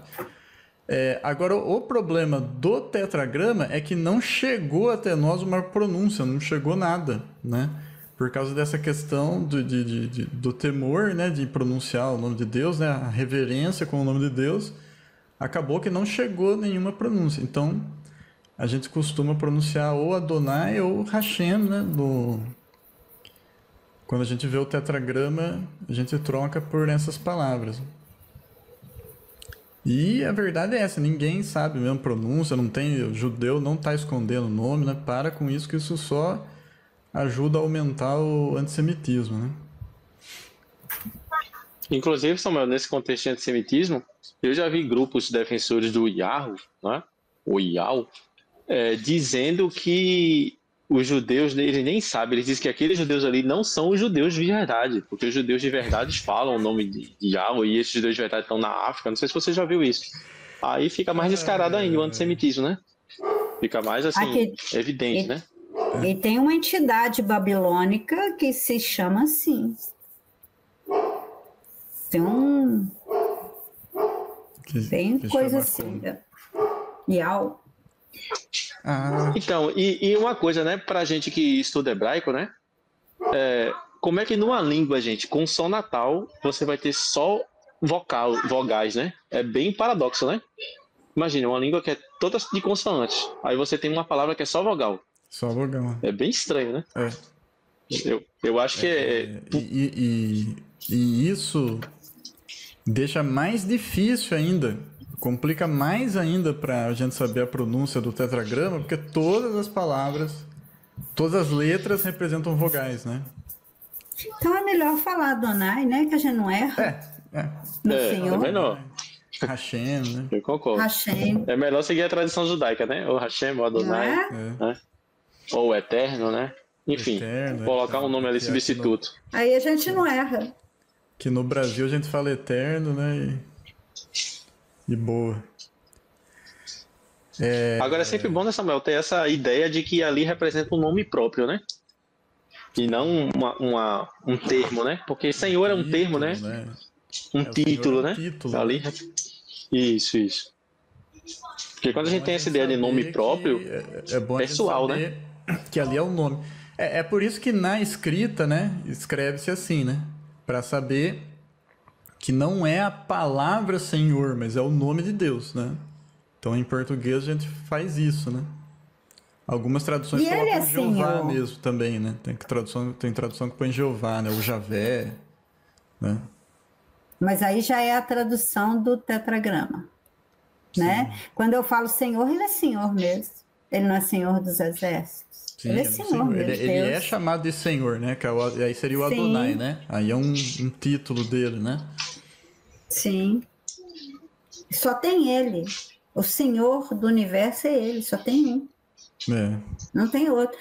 Agora, o problema do tetragrama é que não chegou até nós uma pronúncia, não chegou nada, né? Por causa dessa questão do temor, né? De pronunciar o nome de Deus, né? A reverência com o nome de Deus. Acabou que não chegou nenhuma pronúncia. Então... a gente costuma pronunciar ou Adonai ou Hashem, né? Quando a gente vê o tetragrama, a gente troca por essas palavras. E a verdade é essa, ninguém sabe mesmo pronúncia, não tem, o judeu não está escondendo o nome, né? Para com isso, que isso só ajuda a aumentar o antissemitismo, né? Inclusive, Samuel, nesse contexto de antissemitismo, eu já vi grupos defensores do Yahoo, né? O Yahoo, dizendo que os judeus, eles nem sabem, eles dizem que aqueles judeus ali não são os judeus de verdade, porque os judeus de verdade falam o nome de Yahweh e esses judeus de verdade estão na África, não sei se você já viu isso. Aí fica mais descarado ainda o antissemitismo, né? Fica mais assim, evidente, né? E tem uma entidade babilônica que se chama assim. Tem coisa assim. Yahweh. Então, e uma coisa, né, pra gente que estuda hebraico, né, como é que numa língua, gente, com som natal, você vai ter só vogais, né? É bem paradoxo, né? Imagina, uma língua que é toda de consoantes, aí você tem uma palavra que é só vogal. Só vogal. É bem estranho, né? Eu acho que E isso deixa mais difícil ainda, complica mais ainda para a gente saber a pronúncia do tetragrama, porque todas as palavras, todas as letras representam vogais, né? Então é melhor falar Adonai, né? Que a gente não erra. Senhor. É melhor. Hashem, né? Eu concordo. Hashem. É melhor seguir a tradição judaica, né? Ou Hashem, ou Adonai, né? Ou Eterno, né? Enfim, Eterno, colocar um nome ali substituto. Aí a gente não erra. Que no Brasil a gente fala Eterno, né? E boa. Agora é sempre bom, né, Samuel, ter essa ideia de que ali representa um nome próprio, né? E não um termo, né? Porque Senhor é um termo, né? Um título, né? Ali. Isso. Porque quando a gente tem essa ideia de nome próprio, é bom pessoal, né? Que ali é o nome. É por isso que na escrita, né? Escreve-se assim, né? Para saber que não é a palavra Senhor, mas é o nome de Deus, né? Então em português a gente faz isso, né? Algumas traduções colocam Jeová mesmo também, né? Tem tradução que põe Jeová, né? O Javé, né? Mas aí já é a tradução do tetragrama, né? Quando eu falo Senhor, ele é Senhor mesmo. Ele não é Senhor dos exércitos. Sim, ele é Senhor mesmo. Ele é chamado de Senhor, né? Que aí seria o Adonai, né? Aí é um título dele, né? Sim. Só tem ele. O Senhor do universo é ele, só tem um. É, Não tem outro.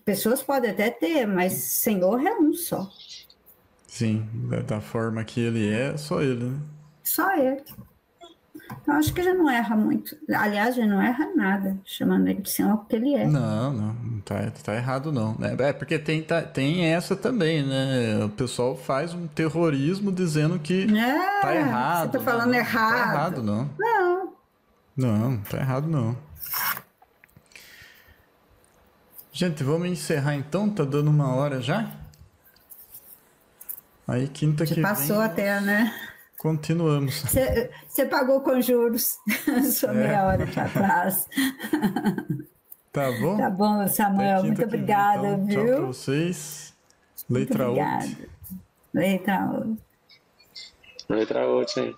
Pessoas podem até ter, mas Senhor é um só. sim, da forma que ele é, só ele, né? Só ele. Então, acho que já não erra muito. Aliás, já não erra nada, chamando ele de Senhor, porque ele é. Não tá errado não. É porque tem essa também, né? O pessoal faz um terrorismo dizendo que tá errado. Você tá falando né? errado. Tá errado, não. Não. Não, tá errado não. Gente, vamos encerrar então? Tá dando 1 hora já? Aí quinta que Passou vem até, né? continuamos. Você pagou com juros sua meia hora de atraso. Tá bom? Tá bom, Samuel. Até Muito quinta que vem, obrigada, então. viu? Tchau pra vocês. Muito Letra obrigada. out. Letra out. Letra 8, hein?